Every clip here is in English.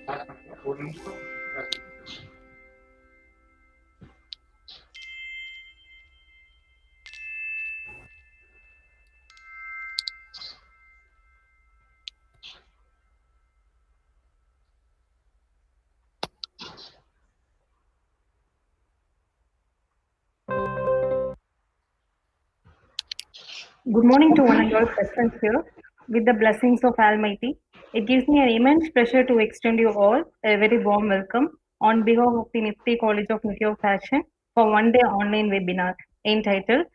Good morning to one and all present here. With the blessings of Almighty, it gives me an immense pleasure to extend you all a very warm welcome on behalf of the NIFT-TEA College of Media Fashion for one-day online webinar entitled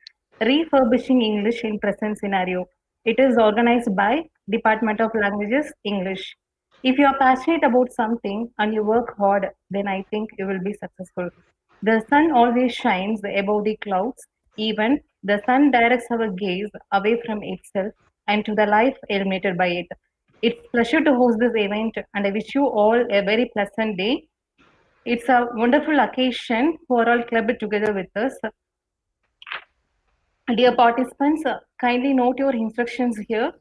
Refurbishing English in Present Scenario. It is organized by Department of Languages, English. If you are passionate about something and you work hard, then I think you will be successful. The sun always shines above the clouds. Even the sun directs our gaze away from itself and to the life illuminated by it. It's pleasure to host this event, and I wish you all a very pleasant day. It's a wonderful occasion for all clubbed together with us. Dear participants, kindly note your instructions here.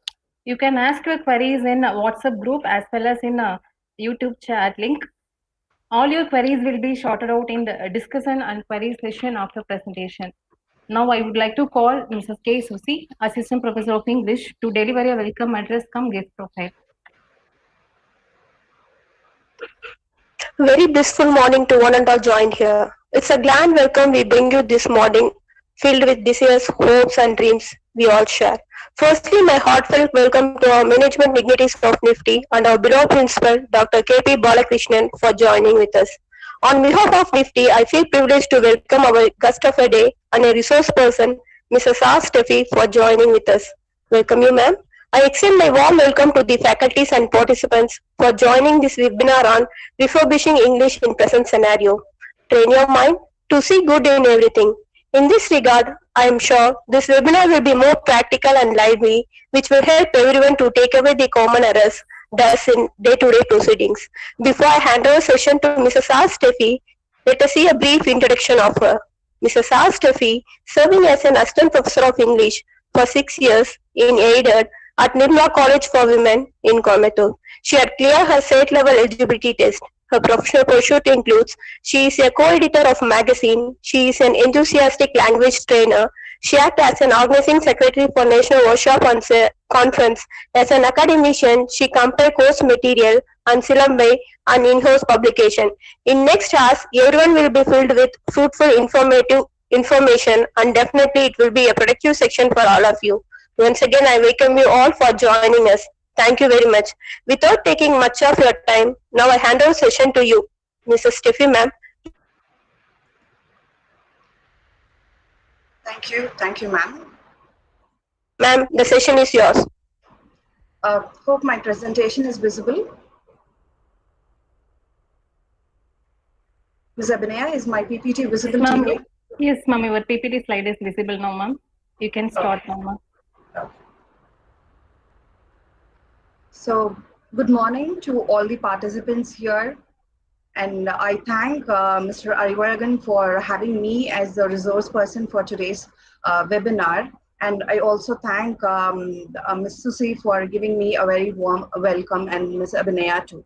You can ask your queries in a WhatsApp group as well as in a YouTube chat link. All your queries will be sorted out in the discussion and query session after presentation. Now I would like to call Mrs. K. Susi, Assistant Professor of English, to deliver a welcome address come guest profile. Very blissful morning to one and all joined here. It's a grand welcome we bring you this morning, filled with desires, hopes, and dreams we all share. Firstly, my heartfelt welcome to our management dignitaries of NIFT-TEA and our beloved principal, Dr. K.P. Balakrishnan, for joining with us. On behalf of NIFT-TEA, I feel privileged to welcome our guest of the day and a resource person, Mrs. R. Steffi, for joining with us. Welcome you, ma'am. I extend my warm welcome to the faculties and participants for joining this webinar on Refurbishing English in Present Scenario. Train your mind to see good in everything. In this regard, I am sure this webinar will be more practical and lively, which will help everyone to take away the common errors thus in day-to-day proceedings. Before I hand over session to Mrs. R. Steffi, let us see a brief introduction of her. Mrs. R. Steffi, serving as an assistant professor of English for 6 years in aided at Nirmala College for Women in Coimbatore. She had cleared her state-level eligibility test. Her professional pursuit includes she is a co-editor of a magazine, she is an enthusiastic language trainer, she acted as an organizing secretary for National Workshop and Conference. As an academician, she compared course material and syllabi and in-house publication. In next hours, everyone will be filled with fruitful informative information, and definitely it will be a productive section for all of you. Once again, I welcome you all for joining us. Thank you very much. Without taking much of your time, now I hand over session to you, Mrs. Steffi, ma'am. Thank you, ma'am. Ma'am, the session is yours. Hope my presentation is visible. Ms. Abhinaya, is my PPT visible to you? Yes, ma'am, your PPT slide is visible now, ma'am. You can start now, ma'am. So, good morning to all the participants here. And I thank Mr. Arivaragan for having me as the resource person for today's webinar. And I also thank Ms. Susi for giving me a very warm welcome, and Ms. Abhinaya too.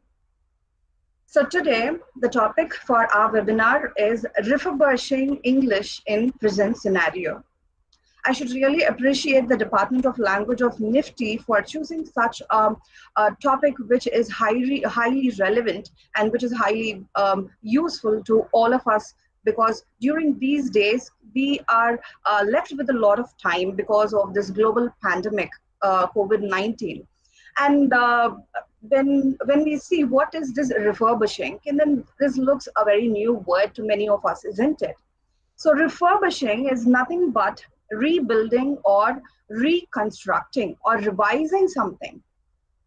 So today, the topic for our webinar is Refurbishing English in Present Scenario. I should really appreciate the Department of Language of NIFT-TEA for choosing such a topic which is highly relevant and which is highly useful to all of us, because during these days we are left with a lot of time because of this global pandemic, COVID-19. And when we see what is this refurbishing, and then this looks a very new word to many of us, isn't it? So refurbishing is nothing but rebuilding or reconstructing or revising something.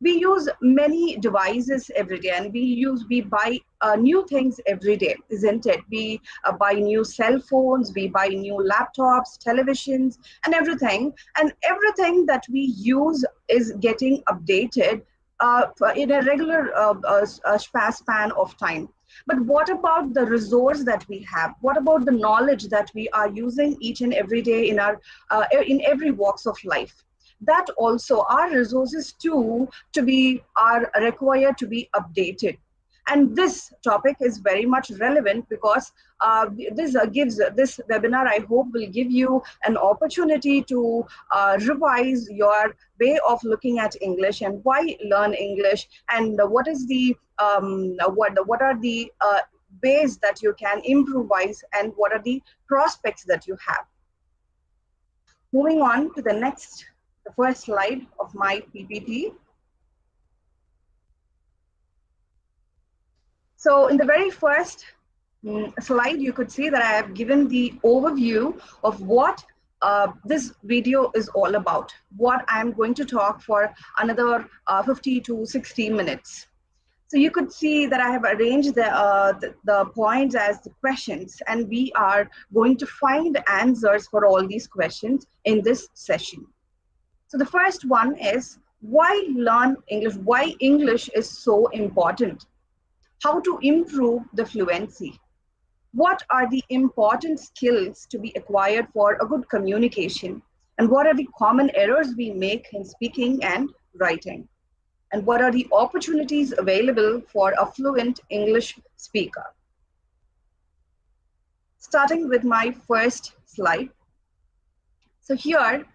We use many devices every day, and we buy new things every day, isn't it? We buy new cell phones, we buy new laptops, televisions, and everything that we use is getting updated in a regular span of time. But what about the resource that we have? What about the knowledge that we are using each and every day in our in every walks of life? That also, our resources too are required to be updated. And this topic is very much relevant because this webinar, I hope, will give you an opportunity to revise your way of looking at English and why learn English, and what is the what are the ways that you can improvise, and what are the prospects that you have. Moving on to the first slide of my PPT. So in the very first slide, you could see that I have given the overview of what this video is all about, what I'm going to talk for another 50 to 60 minutes. So you could see that I have arranged the points as the questions, and we are going to find answers for all these questions in this session. So the first one is, why learn English? Why English is so important? How to improve the fluency? What are the important skills to be acquired for a good communication? And what are the common errors we make in speaking and writing? And what are the opportunities available for a fluent English speaker? Starting with my first slide. So here,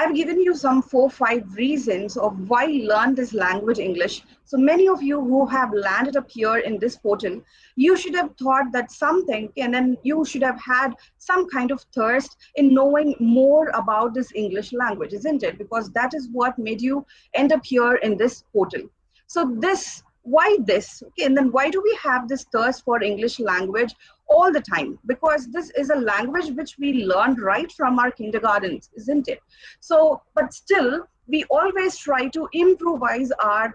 I've given you some 4-5 reasons of why learn this language English. So many of you who have landed up here in this portal, you should have thought that something, and then you should have had some kind of thirst in knowing more about this English language, isn't it? Because that is what made you end up here in this portal. So this, why this? Okay, and then why do we have this thirst for English language all the time? Because this is a language which we learned right from our kindergartens, isn't it? So, but still, we always try to improvise our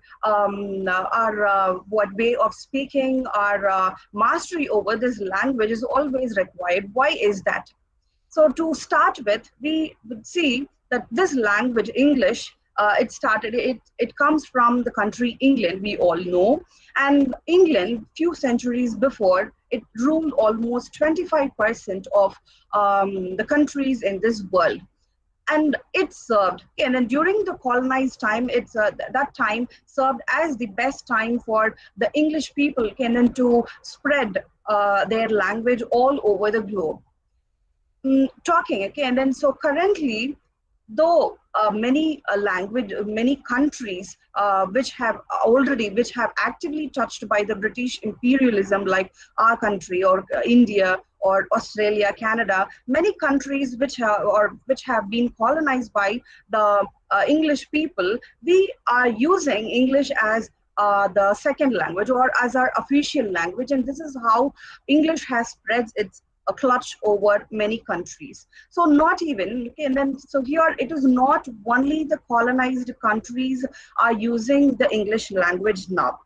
what way of speaking, our mastery over this language is always required. Why is that? So to start with, we would see that this language, English, it comes from the country England, we all know. And England, few centuries before, it ruled almost 25% of the countries in this world. And it served, and then during the colonized time, that time served as the best time for the English people to spread their language all over the globe. Talking, okay, and then so currently, though many countries which have actively touched by the British imperialism, like our country or India or Australia, Canada, many countries which have been colonized by the English people, we are using English as the second language or as our official language, and this is how English has spread its a clutch over many countries. So not even, okay, and then so here it is not only the colonized countries are using the English language now.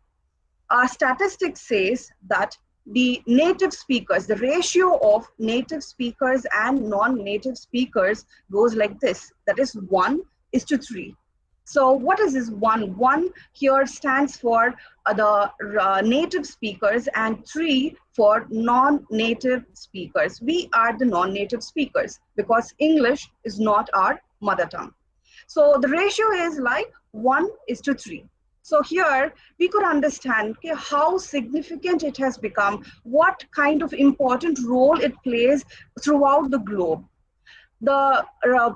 Our statistics says that the native speakers, the ratio of native speakers and non-native speakers goes like this. That is 1:3. So what is this 1? 1 here stands for the native speakers and 3 for non-native speakers. We are the non-native speakers because English is not our mother tongue. So the ratio is like 1:3. So here we could understand, okay, how significant it has become, what kind of important role it plays throughout the globe.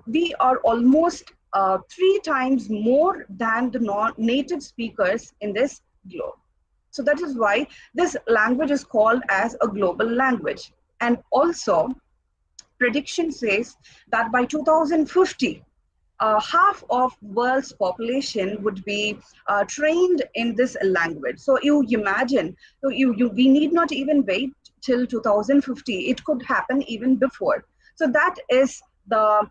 We are almost 3 times more than the non-native speakers in this globe. So that is why this language is called as a global language. And also, prediction says that by 2050, half of world's population would be trained in this language. So you imagine, we need not even wait till 2050. It could happen even before. So that is the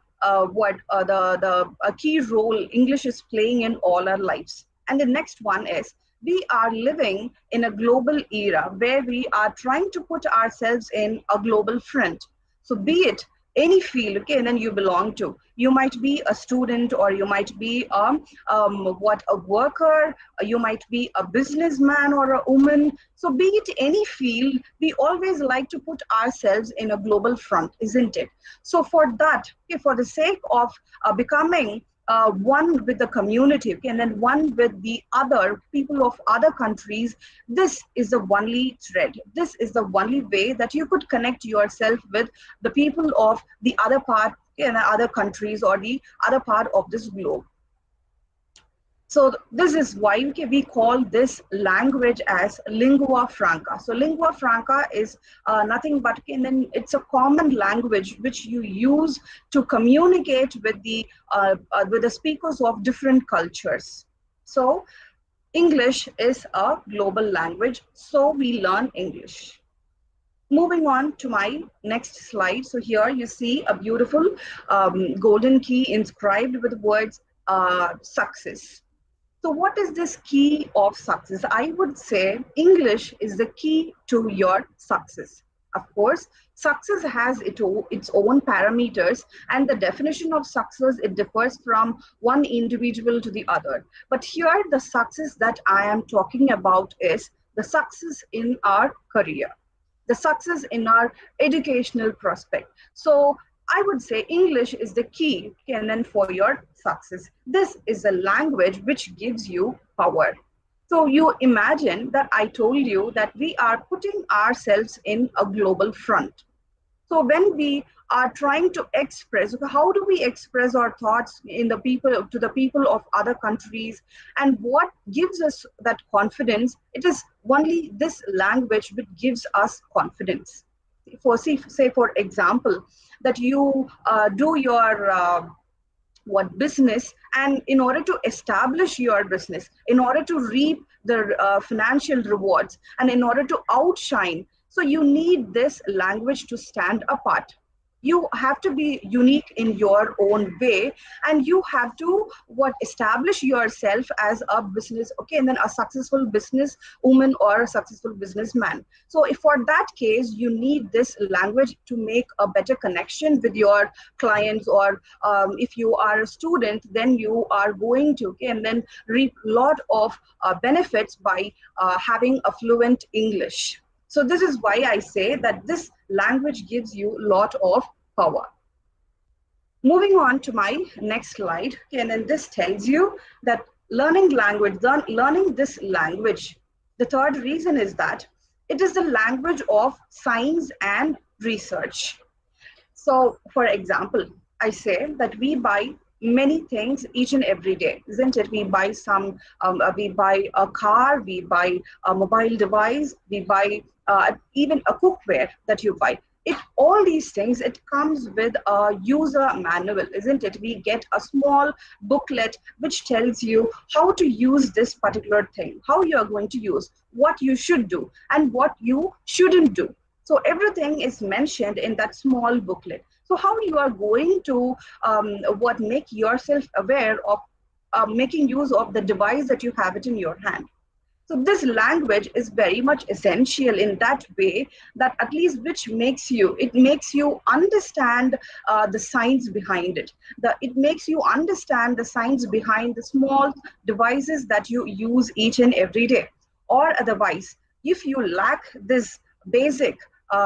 key role English is playing in all our lives. And the next one is, we are living in a global era where we are trying to put ourselves in a global front. So be it any field, okay, and then you belong to. You might be a student, or you might be a worker, you might be a businessman or a woman. So be it any field, we always like to put ourselves in a global front, isn't it? So for that, okay, for the sake of becoming one with the community, okay, and then one with the other people of other countries. This is the only thread. This is the only way that you could connect yourself with the people of the other part, okay, and other countries or the other part of this globe. So this is why, okay, we call this language as lingua franca. So lingua franca is nothing but, okay, and then it's a common language which you use to communicate with the speakers of different cultures. So English is a global language, so we learn English. Moving on to my next slide. So here you see a beautiful golden key inscribed with words success. So what is this key of success? I would say English is the key to your success. Of course, success has its own parameters, and the definition of success, it differs from one individual to the other. But here the success that I am talking about is the success in our career, the success in our educational prospect. So I would say English is the key, and then for your success. This is a language which gives you power. So you imagine that I told you that we are putting ourselves in a global front. So when we are trying to express, how do we express our thoughts in the people to the people of other countries, and what gives us that confidence? It is only this language which gives us confidence. For say for example, that you do your what business, and in order to establish your business, in order to reap the financial rewards, and in order to outshine, so you need this language to stand apart. You have to be unique in your own way, and you have to what establish yourself as a business, okay, and then a successful business woman or a successful businessman. So if for that case you need this language to make a better connection with your clients, or if you are a student, then you are going to, okay, and then reap a lot of benefits by having a fluent English. So this is why I say that this language gives you a lot of power. Moving on to my next slide, okay, and then this tells you that learning this language, the third reason is that it is the language of science and research. So, for example, I say that we buy many things each and every day, isn't it? We buy a car, we buy a mobile device, we buy even a cookware that you buy. All these things, it comes with a user manual, isn't it? We get a small booklet which tells you how to use this particular thing, how you are going to use, what you should do, and what you shouldn't do. So everything is mentioned in that small booklet. So how you are going to make yourself aware of making use of the device that you have it in your hand. So this language is very much essential in that way, that at least it makes you understand the science behind it. It makes you understand the science behind the small devices that you use each and every day. Or otherwise, if you lack this basic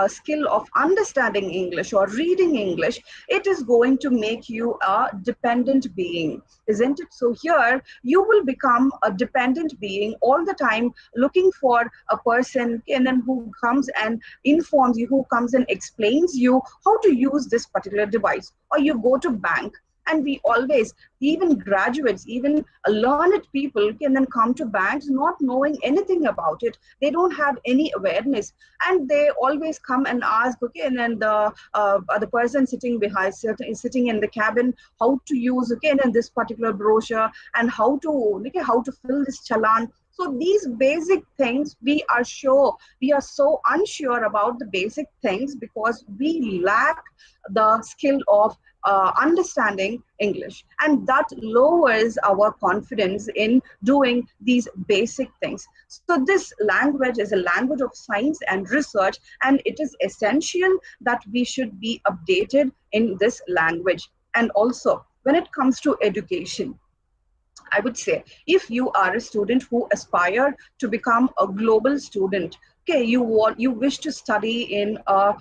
skill of understanding English or reading English, it is going to make you a dependent being, isn't it? So here you will become a dependent being all the time, looking for a person, and then who comes and informs you, who comes and explains you how to use this particular device. Or you go to bank, and we always, even graduates, even learned people can then come to banks not knowing anything about it. They don't have any awareness, and they always come and ask, okay, and then the person sitting in the cabin, how to use, okay, and then this particular brochure, and how to fill this challan. So these basic things, we are so unsure about the basic things because we lack the skill of understanding English, and that lowers our confidence in doing these basic things. So this language is a language of science and research, and it is essential that we should be updated in this language. And also, when it comes to education, I would say, if you are a student who aspire to become a global student, okay, you wish to study in an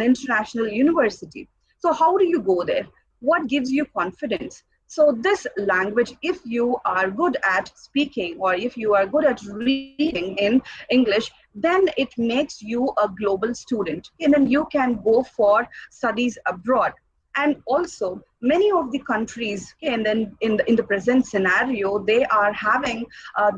international university. So how do you go there? what gives you confidence? So this language, if you are good at speaking or if you are good at reading in English, then it makes you a global student. And then you can go for studies abroad. And also, many of the countries, okay, and then in the present scenario, they are having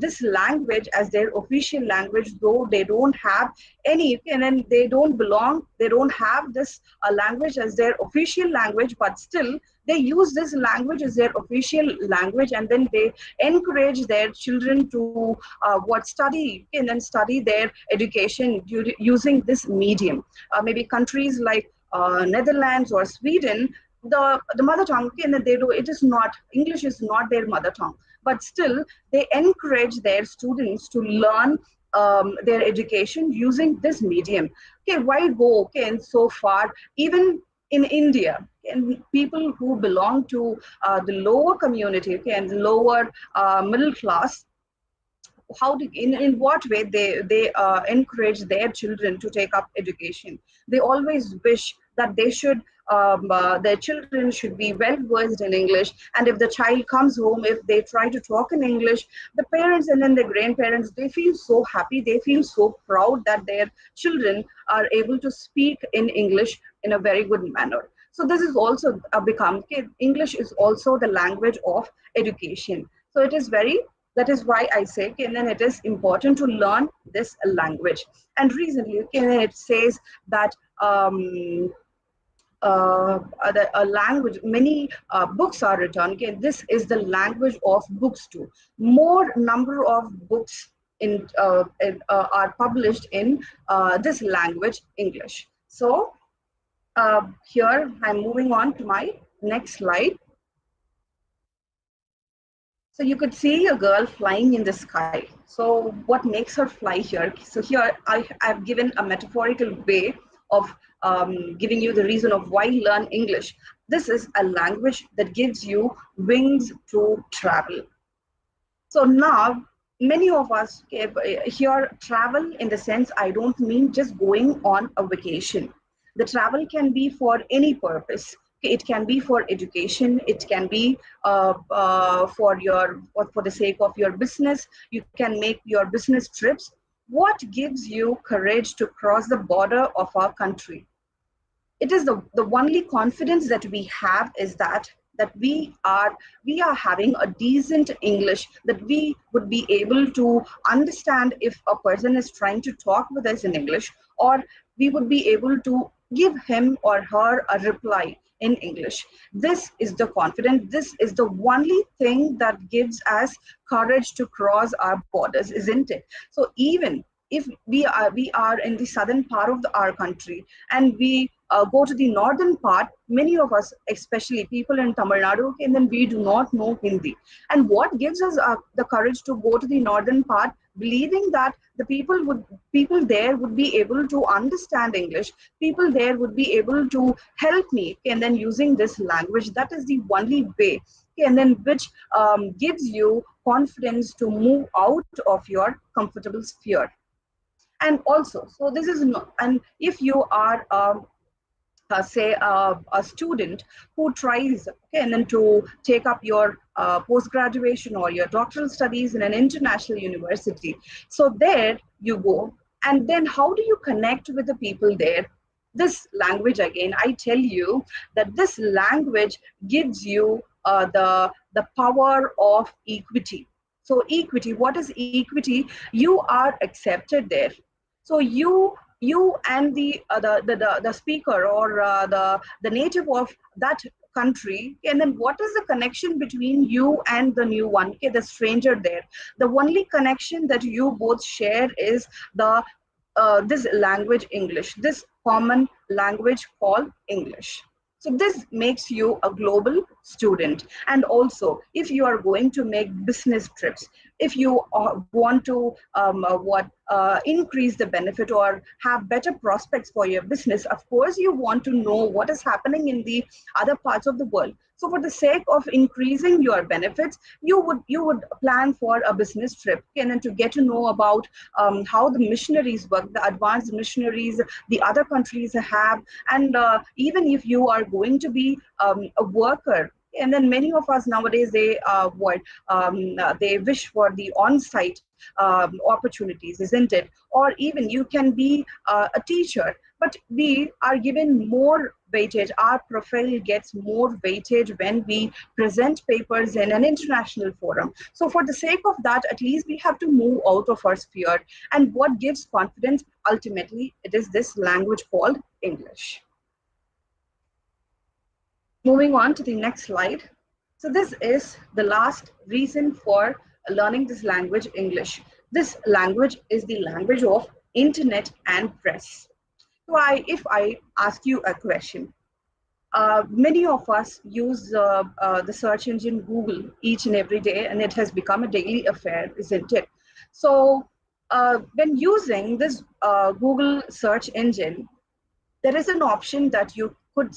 this language as their official language, though they don't have any, okay, and then they don't have this language as their official language, but still they use this language as their official language, and then they encourage their children to study and then study their education using this medium. Maybe countries like Netherlands or Sweden, the mother tongue, and they do, it is not, English is not their mother tongue, but still they encourage their students to learn their education using this medium. Okay, why go, okay, and so far, even in India, and people who belong to the lower community, okay, and the lower middle class, how do, in what way they encourage their children to take up education. They always wish that they should their children should be well versed in English, and if the child comes home, if they try to talk in English, the parents and then the grandparents, they feel so happy, they feel so proud that their children are able to speak in English in a very good manner. So this is also become, okay, English is also the language of education. So it is very, that is why I say, okay, and then it is important to learn this language. And recently, okay, it says that a language, many books are written. Okay, this is the language of books too. More number of books are published in this language, English. So here I'm moving on to my next slide. So you could see a girl flying in the sky. So what makes her fly here? So here I've given a metaphorical way of giving you the reason of why learn English. This is a language that gives you wings to travel. So now, many of us here travel in the sense, I don't mean just going on a vacation. The travel can be for any purpose. It can be for education. It can be for the sake of your business. You can make your business trips. What gives you courage to cross the border of our country? It is the only confidence that we have is that we are having a decent English, that we would be able to understand if a person is trying to talk with us in English, or we would be able to give him or her a reply in English. This is the confidence, this is the only thing that gives us courage to cross our borders, isn't it? So even if we are in the southern part of our country, and we go to the northern part, many of us, especially people in Tamil Nadu, and then we do not know Hindi. And what gives us the courage to go to the northern part, believing that the people there would be able to understand English, people there would be able to help me, and then using this language, that is the only way, and then which gives you confidence to move out of your comfortable sphere. And also, so this is not, and if you are say a student who tries, okay, and then to take up your post graduation or your doctoral studies in an international university, so there you go, and then how do you connect with the people there? This language, again, I tell you that this language gives you the power of equity. So equity, what is equity? You are accepted there. So you and the speaker or the native of that country, and then what is the connection between you and the new one, okay, the stranger there? The only connection that you both share is the this language English, this common language called English. So this makes you a global student. And also, if you are going to make business trips, if you want to increase the benefit or have better prospects for your business, of course, you want to know what is happening in the other parts of the world. So for the sake of increasing your benefits, you would plan for a business trip, and then to get to know about how the missionaries work, the advanced missionaries the other countries have, and even if you are going to be a worker. And then many of us nowadays, they wish for the on-site opportunities, isn't it? Or even you can be a teacher, but we are given more weightage. Our profile gets more weightage when we present papers in an international forum. So for the sake of that, at least we have to move out of our sphere. And what gives confidence? Ultimately, it is this language called English. Moving on to the next slide. So this is the last reason for learning this language, English. This language is the language of internet and press. So if I ask you a question, many of us use the search engine Google each and every day, and it has become a daily affair, isn't it? So when using this Google search engine, there is an option that you could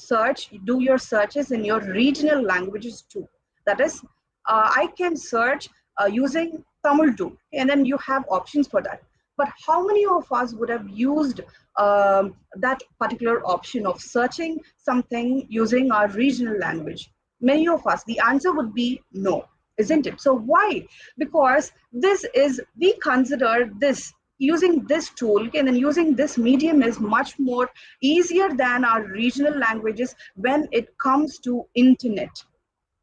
do your searches in your regional languages too. That is, I can search using Tamil too, and then you have options for that. But how many of us would have used that particular option of searching something using our regional language? Many of us, the answer would be no, isn't it? So why? Because we consider this using this tool, and then using this medium is much more easier than our regional languages when it comes to internet.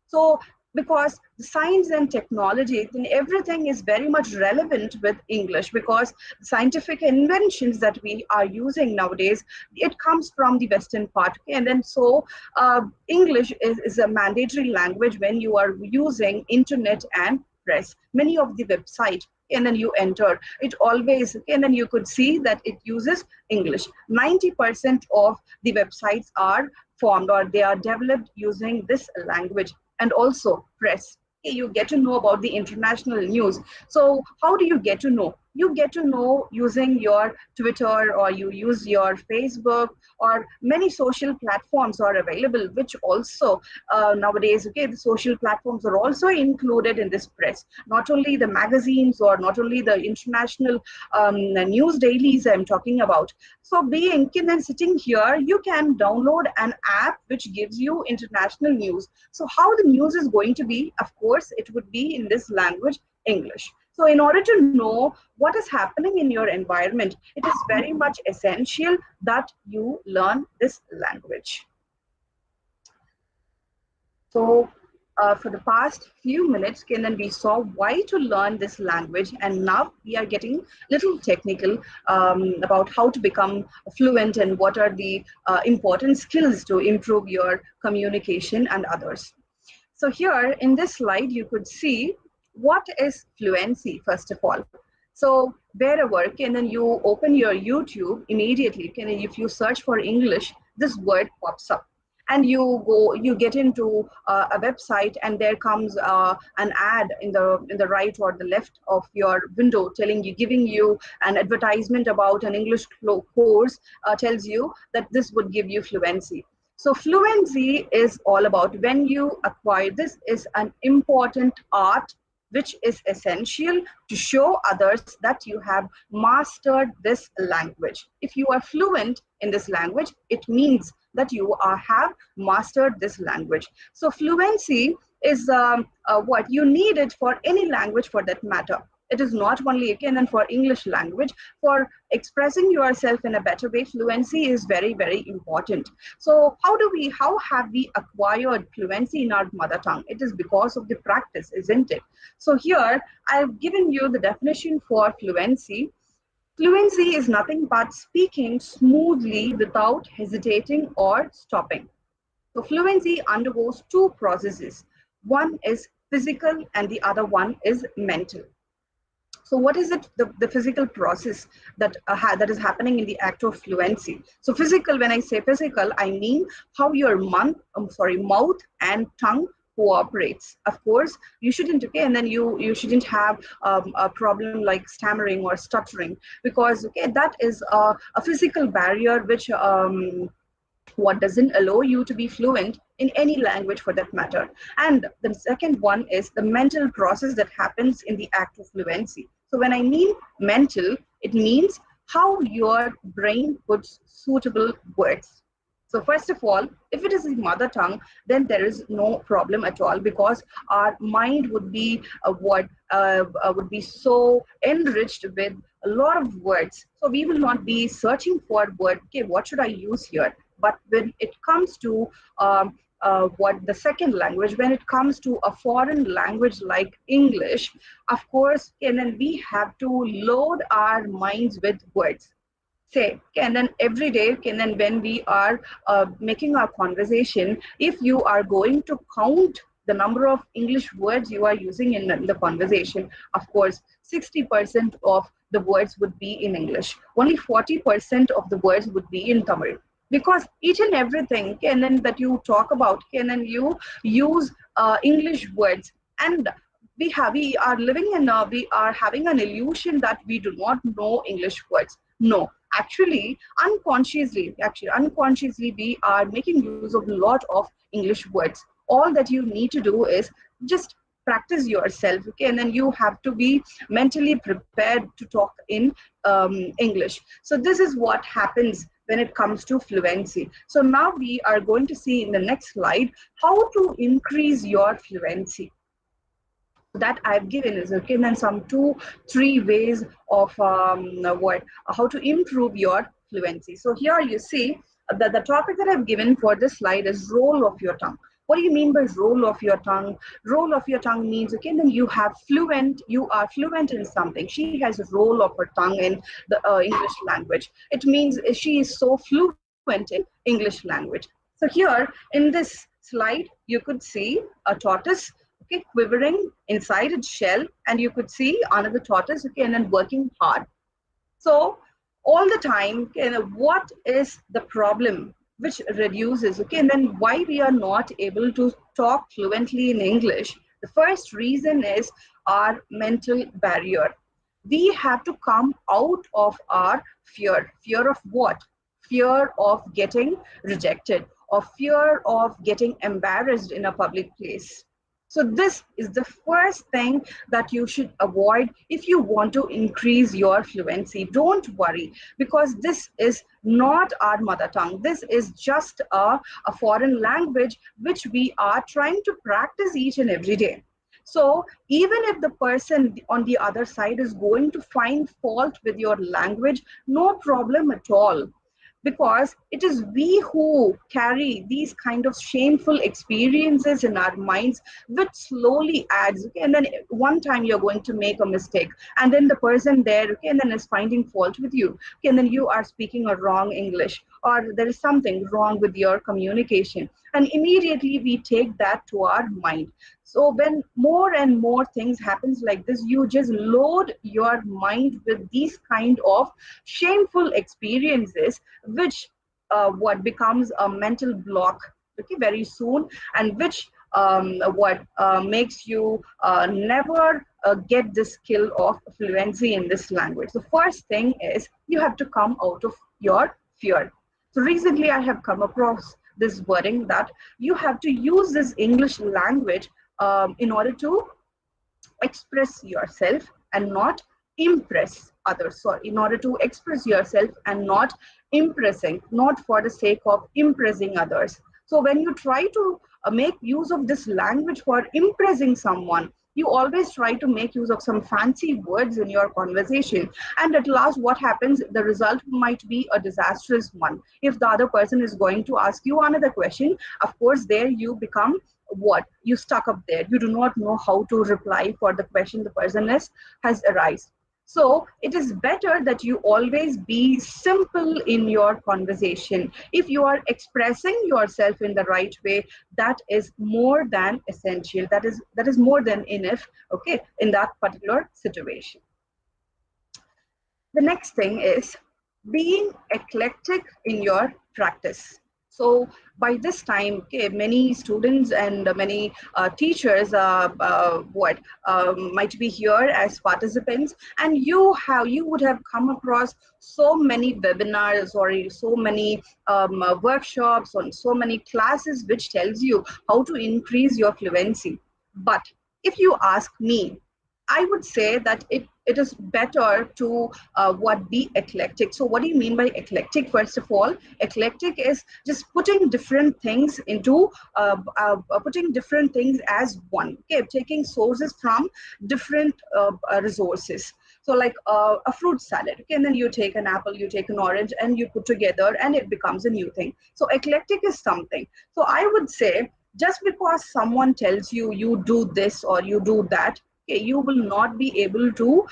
So because the science and technology, then everything is very much relevant with English, because scientific inventions that we are using nowadays, it comes from the Western part. And then so English is a mandatory language when you are using internet and press. Many of the website, and then you enter it always, and then you could see that it uses English. 90% of the websites are formed, or they are developed using this language. And also press. You get to know about the international news. So how do you get to know? You get to know using your Twitter, or you use your Facebook, or many social platforms are available, which also nowadays, the social platforms are also included in this press. Not only the magazines, or not only the international news dailies I'm talking about. So being and sitting here, you can download an app which gives you international news. So how the news is going to be? Of course, it would be in this language, English. So in order to know what is happening in your environment, it is very much essential that you learn this language. So for the past few minutes, then we saw why to learn this language, and now we are getting little technical about how to become fluent and what are the important skills to improve your communication and others. So here in this slide, you could see what is fluency, first of all. So wherever, and then you open your YouTube immediately, and if you search for English, this word pops up. And you get into a website, and there comes an ad in the right or the left of your window, giving you an advertisement about an English course, tells you that this would give you fluency. So fluency is all about when you acquire. This is an important art which is essential to show others that you have mastered this language. If you are fluent in this language, it means that you have mastered this language. So fluency is what you need it for any language for that matter. It is not only again and for English language. For expressing yourself in a better way, fluency is very, very important. So how have we acquired fluency in our mother tongue? It is because of the practice, isn't it? So here I've given you the definition for fluency. Fluency is nothing but speaking smoothly without hesitating or stopping. So fluency undergoes two processes. One is physical and the other one is mental. So what is it, the physical process that is happening in the act of fluency? So physical, when I say physical, I mean how your mouth and tongue cooperates. Of course, you shouldn't, and then you shouldn't have a problem like stammering or stuttering, because that is a physical barrier which what doesn't allow you to be fluent in any language for that matter. And the second one is the mental process that happens in the act of fluency. So when I mean mental, it means how your brain puts suitable words. So first of all, if it is the mother tongue, then there is no problem at all, because our mind would be what would be so enriched with a lot of words. So we will not be searching for word. Okay, what should I use here? But when it comes to what the second language, when it comes to a foreign language like English, of course, and then we have to load our minds with words. Say, and then every day, and then when we are making our conversation, if you are going to count the number of English words you are using in the conversation, of course 60% of the words would be in English, only 40% of the words would be in Tamil, because each and everything, and then that you talk about, and then you use English words. And we are living in we are having an illusion that we do not know English words. No, actually unconsciously we are making use of a lot of English words. All that you need to do is just practice yourself, okay, and then you have to be mentally prepared to talk in English. So this is what happens when it comes to fluency. So now we are going to see in the next slide how to increase your fluency that I've given is, okay, and then some 2-3 ways of what how to improve your fluency. So here you see that the topic that I've given for this slide is role of your tongue. What do you mean by role of your tongue? Role of your tongue means, okay, then you are fluent in something. She has a role of her tongue in the English language. It means she is so fluent in English language. So here in this slide, you could see a tortoise, okay, quivering inside its shell, and you could see another tortoise, okay, and then working hard. So all the time, okay, what is the problem which reduces, okay, and then why we are not able to talk fluently in English? The first reason is our mental barrier. We have to come out of our fear. Fear of what? Fear of getting rejected, or fear of getting embarrassed in a public place. So this is the first thing that you should avoid if you want to increase your fluency. Don't worry, because this is not our mother tongue. This is just a foreign language which we are trying to practice each and every day. So even if the person on the other side is going to find fault with your language, no problem at all, because it is we who carry these kind of shameful experiences in our minds, which slowly adds, okay, and then one time you're going to make a mistake, and then the person there, okay, and then is finding fault with you, okay, and then you are speaking a wrong English, or there is something wrong with your communication, and immediately we take that to our mind. So when more and more things happens like this, you just load your mind with these kind of shameful experiences, which what becomes a mental block, okay, very soon, and which what makes you never get the skill of fluency in this language. The first thing is you have to come out of your fear. So recently I have come across this wording that you have to use this English language in order to express yourself and not impress others. So in order to express yourself and not impressing, not for the sake of impressing others. So when you try to make use of this language for impressing someone, you always try to make use of some fancy words in your conversation, and at last what happens, the result might be a disastrous one. If the other person is going to ask you another question, of course there you become what, you stuck up there, you do not know how to reply for the question the person has arised. So it is better that you always be simple in your conversation. If you are expressing yourself in the right way, that is more than essential, that is more than enough, okay, in that particular situation. The next thing is being eclectic in your practice. So by this time, okay, many students and many teachers might be here as participants, and you would have come across so many webinars or so many workshops on so many classes which tells you how to increase your fluency. But if you ask me, I would say that it is better to be eclectic. So what do you mean by eclectic? First of all, eclectic is just putting different things into putting different things as one. Okay, taking sources from different resources. So like a fruit salad, okay, and then you take an apple, you take an orange, and you put together, and it becomes a new thing. So eclectic is something. So I would say just because someone tells you you do this or you do that, okay, you will not be able to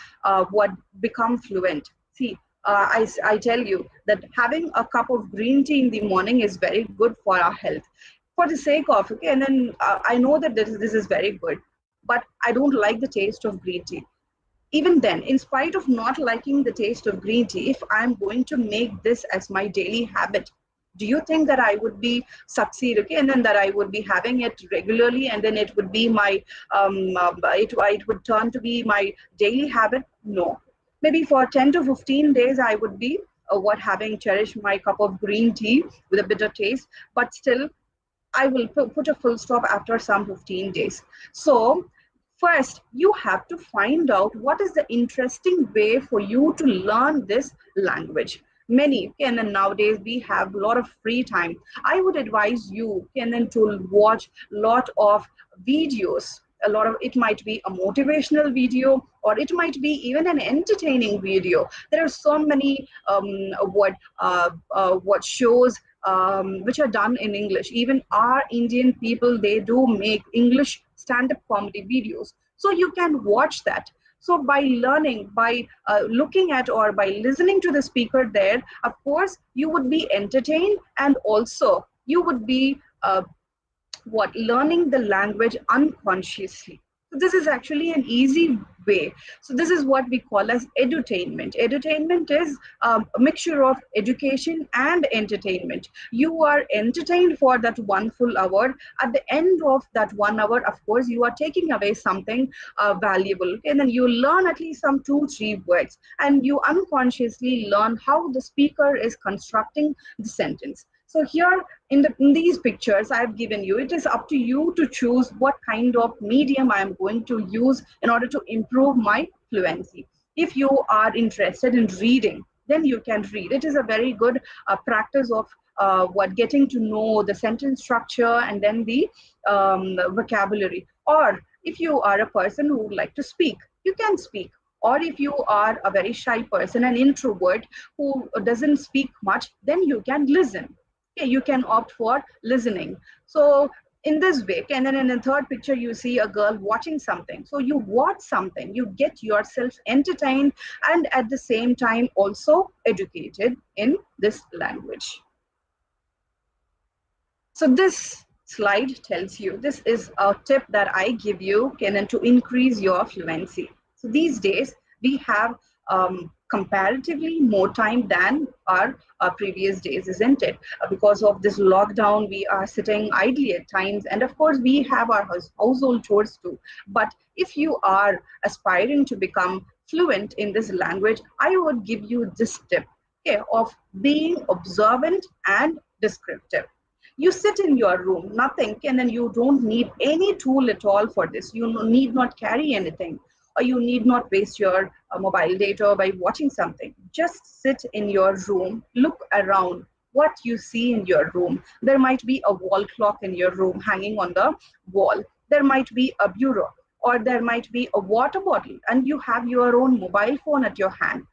become fluent. See, I tell you that having a cup of green tea in the morning is very good for our health. For the sake of, okay, and then I know that this is very good, but I don't like the taste of green tea. Even then, in spite of not liking the taste of green tea, if I'm going to make this as my daily habit, do you think that I would be succeed, okay, and then that I would be having it regularly, and then it would be my it would turn to be my daily habit? No. Maybe for 10 to 15 days I would be having cherished my cup of green tea with a bitter taste, but still I will put a full stop after some 15 days. So first, you have to find out what is the interesting way for you to learn this language. Many, okay, and then nowadays we have a lot of free time. I would advise you, okay, and then to watch a lot of videos. A lot of it might be a motivational video, or it might be even an entertaining video. There are so many what shows which are done in English. Even our Indian people, they do make English stand-up comedy videos. So you can watch that. So by learning, by looking at or by listening to the speaker there, of course, you would be entertained, and also you would be learning the language unconsciously. So this is actually an easy way. So this is what we call as edutainment. Edutainment is a mixture of education and entertainment. You are entertained for that 1 full hour. At the end of that 1 hour, of course, you are taking away something valuable, okay? And then you learn at least some 2 3 words, and you unconsciously learn how the speaker is constructing the sentence. So here in these pictures I've given you, it is up to you to choose what kind of medium I'm going to use in order to improve my fluency. If you are interested in reading, then you can read. It is a very good practice of getting to know the sentence structure and then the vocabulary. Or if you are a person who would like to speak, you can speak. Or if you are a very shy person, an introvert who doesn't speak much, then you can listen. Okay, you can opt for listening. So in this way, and then in the third picture, you see a girl watching something. So you watch something, you get yourself entertained, and at the same time also educated in this language. So this slide tells you, this is a tip that I give you, Kenan, to increase your fluency. So these days we have comparatively more time than our previous days, isn't it? Because of this lockdown, we are sitting idly at times, and of course we have our household chores too. But if you are aspiring to become fluent in this language, I would give you this tip, okay, of being observant and descriptive. You sit in your room, nothing, and then you don't need any tool at all for this. You need not carry anything, or you need not waste your mobile data by watching something. Just sit in your room, look around what you see in your room. There might be a wall clock in your room hanging on the wall. There might be a bureau, or there might be a water bottle, and you have your own mobile phone at your hand.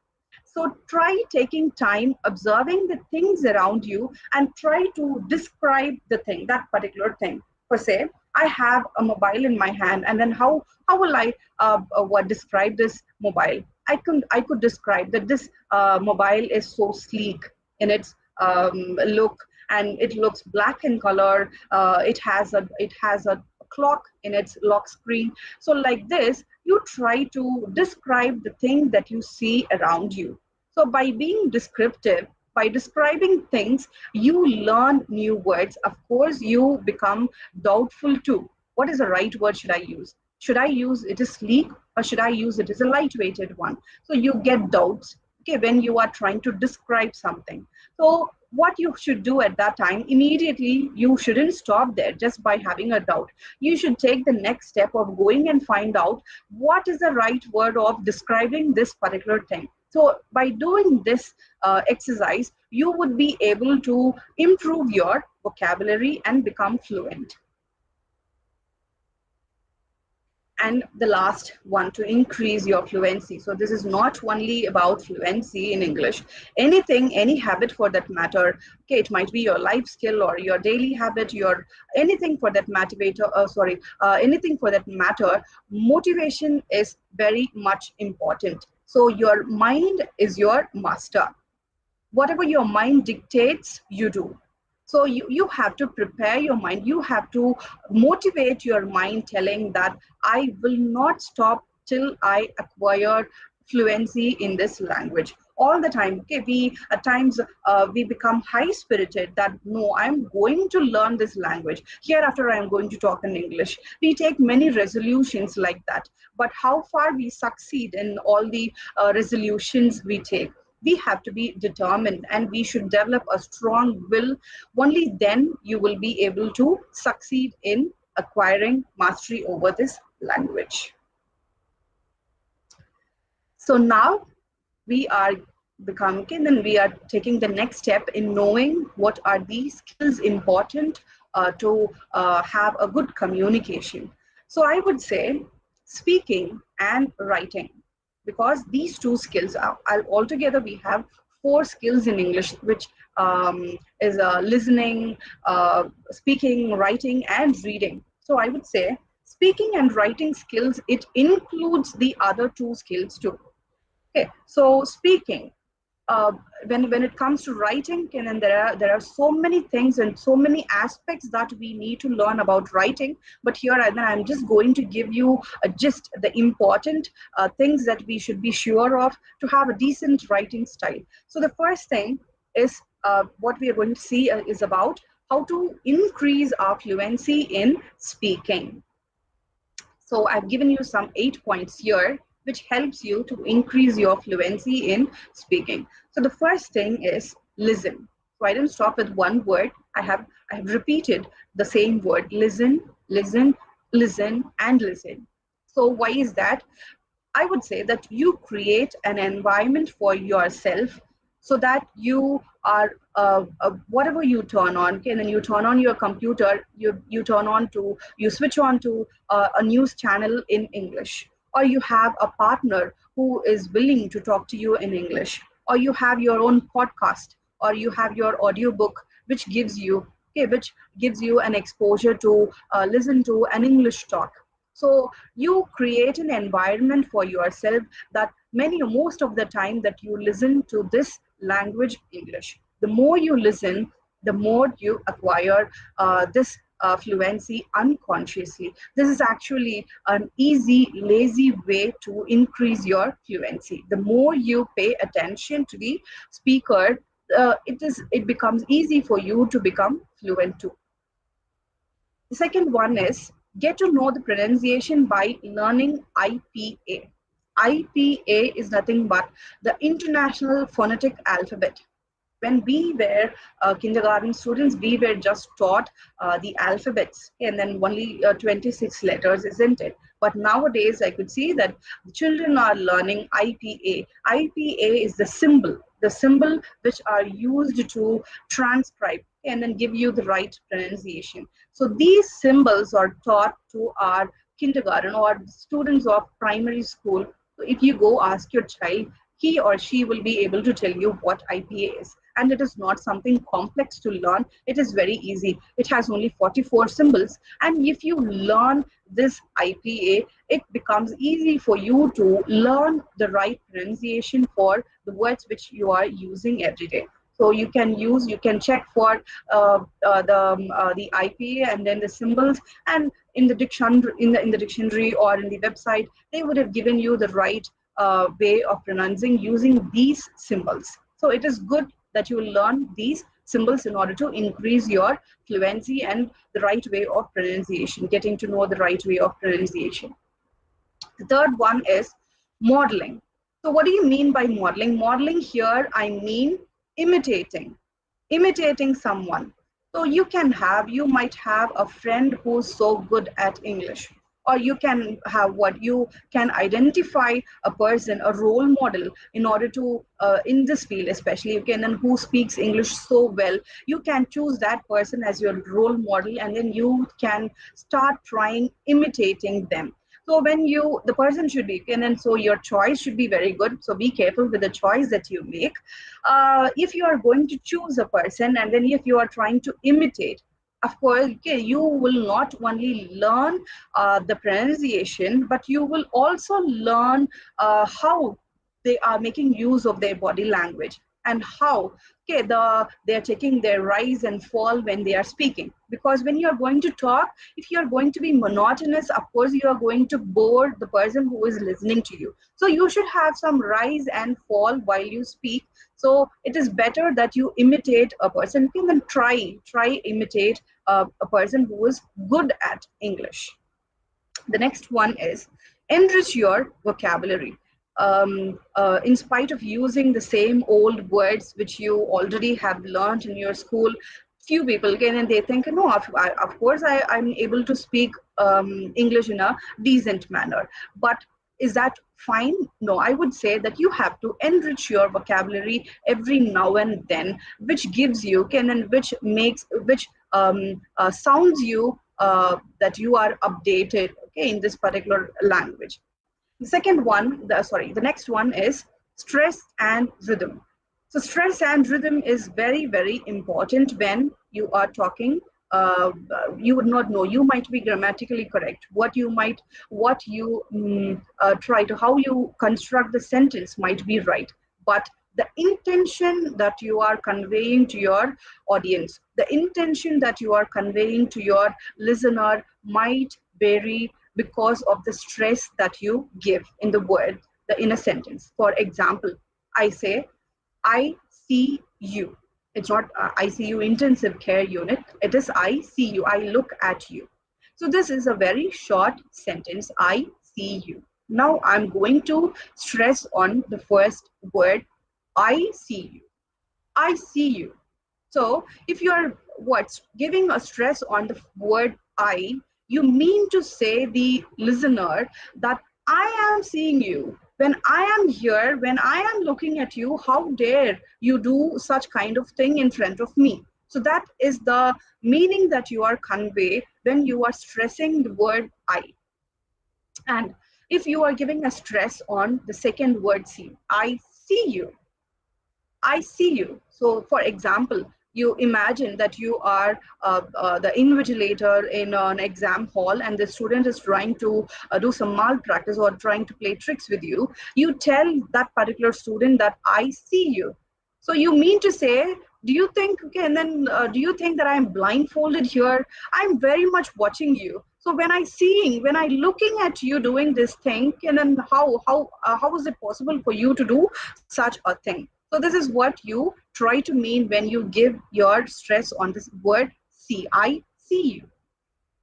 So try taking time observing the things around you and try to describe the thing, that particular thing. For say, I have a mobile in my hand, and then how will I describe this mobile? I could describe that this mobile is so sleek in its look, and it looks black in color. It has a clock in its lock screen. So like this, you try to describe the thing that you see around you. So by being descriptive, By describing things, you learn new words. Of course, you become doubtful too. What is the right word should I use? Should I use it as sleek or should I use it as a lightweighted one? So you get doubts, okay, when you are trying to describe something. So what you should do at that time, immediately, you shouldn't stop there just by having a doubt. You should take the next step of going and find out what is the right word of describing this particular thing. So by doing this exercise, you would be able to improve your vocabulary and become fluent. And the last one, to increase your fluency. So this is not only about fluency in English. Anything, any habit for that matter, okay, it might be your life skill or your daily habit, your anything for that matter, anything for that matter, motivation is very much important. So your mind is your master. Whatever your mind dictates, you do. So you have to prepare your mind. You have to motivate your mind, telling that I will not stop till I acquire fluency in this language. All the time, okay, we at times we become high spirited that no, I'm going to learn this language. Hereafter, I'm going to talk in English. We take many resolutions like that. But how far we succeed in all the resolutions we take? We have to be determined and we should develop a strong will. Only then you will be able to succeed in acquiring mastery over this language. So now we are becoming, and then we are taking the next step in knowing what are the skills important to have a good communication. So I would say speaking and writing, because these two skills are altogether we have four skills in English, which is listening, speaking, writing, and reading. So I would say speaking and writing skills, it includes the other two skills too. Okay, so speaking, uh, when it comes to writing, and there are so many things and so many aspects that we need to learn about writing. But here I'm just going to give you just the important things that we should be sure of to have a decent writing style. So the first thing is what we are going to see is about how to increase our fluency in speaking. So I've given you some 8 points here, which helps you to increase your fluency in speaking. So the first thing is listen. So I didn't stop with one word. I have repeated the same word: listen, listen, listen, and listen. So why is that? I would say that you create an environment for yourself so that you are whatever you turn on, okay, and then you turn on your computer, you switch on to a news channel in English, or you have a partner who is willing to talk to you in English, or you have your own podcast, or you have your audiobook, which gives you, okay, which gives you an exposure to listen to an English talk. So you create an environment for yourself that most of the time that you listen to this language, English. The more you listen, the more you acquire this fluency unconsciously. This is actually an easy, lazy way to increase your fluency. The more you pay attention to the speaker, it becomes easy for you to become fluent too. The second one is get to know the pronunciation by learning IPA. IPA is nothing but the International Phonetic Alphabet. When we were kindergarten students, we were just taught the alphabets, and then only 26 letters, isn't it? But nowadays, I could see that the children are learning IPA. IPA is the symbol which are used to transcribe and then give you the right pronunciation. So these symbols are taught to our kindergarten or students of primary school. So if you go ask your child, he or she will be able to tell you what IPA is. And it is not something complex to learn. It is very easy. It has only 44 symbols. And if you learn this IPA, it becomes easy for you to learn the right pronunciation for the words which you are using every day. So you can check for the IPA and then the symbols, and in the dictionary or in the website, they would have given you the right way of pronouncing using these symbols. So it is good that you will learn these symbols in order to increase your fluency and the right way of pronunciation, getting to know the right way of pronunciation. The third one is modeling. So what do you mean by modeling? Modeling here, I mean imitating someone. So you might have a friend who's so good at English, or you can have what you can identify a person, a role model in order to, in this field especially, you can, and who speaks English so well, you can choose that person as your role model, and then you can start trying imitating them. So when the person should be, and so your choice should be very good. So be careful with the choice that you make. If you are going to choose a person, and then if you are trying to imitate, of course, okay, you will not only learn the pronunciation, but you will also learn how they are making use of their body language, and how, okay, they're taking their rise and fall when they are speaking. Because when you are going to talk, if you are going to be monotonous, of course you are going to bore the person who is listening to you. So you should have some rise and fall while you speak. So it is better that you imitate a person. You can then try imitate a person who is good at English. The next one is enrich your vocabulary. In spite of using the same old words which you already have learned in your school, few people can, and they think, no, of course I'm able to speak English in a decent manner. But is that fine? No, I would say that you have to enrich your vocabulary every now and then, which gives you can, and which sounds you that you are updated, okay, in this particular language. The second one, the next one is stress and rhythm. So stress and rhythm is very, very important when you are talking. You would not know. You might be grammatically correct. How you construct the sentence might be right, but the intention that you are conveying to your audience, the intention that you are conveying to your listener might vary because of the stress that you give in the word, in a sentence. For example, I say, I see you. It's not ICU intensive care unit. It is I see you. I look at you. So this is a very short sentence. I see you. Now I'm going to stress on the first word. I see you. I see you. So if you are giving a stress on the word I, you mean to say the listener that I am seeing you. When I am here, when I am looking at you, how dare you do such kind of thing in front of me? So that is the meaning that you are convey when you are stressing the word I. And if you are giving a stress on the second word see, I see you. I see you. So, for example, you imagine that you are the invigilator in an exam hall, and the student is trying to do some malpractice or trying to play tricks with you. You tell that particular student that I see you. So you mean to say, do you think, okay, and then do you think that I'm blindfolded here? I'm very much watching you. So when I looking at you doing this thing, and then how is it possible for you to do such a thing? So this is what you try to mean when you give your stress on this word see. I see you.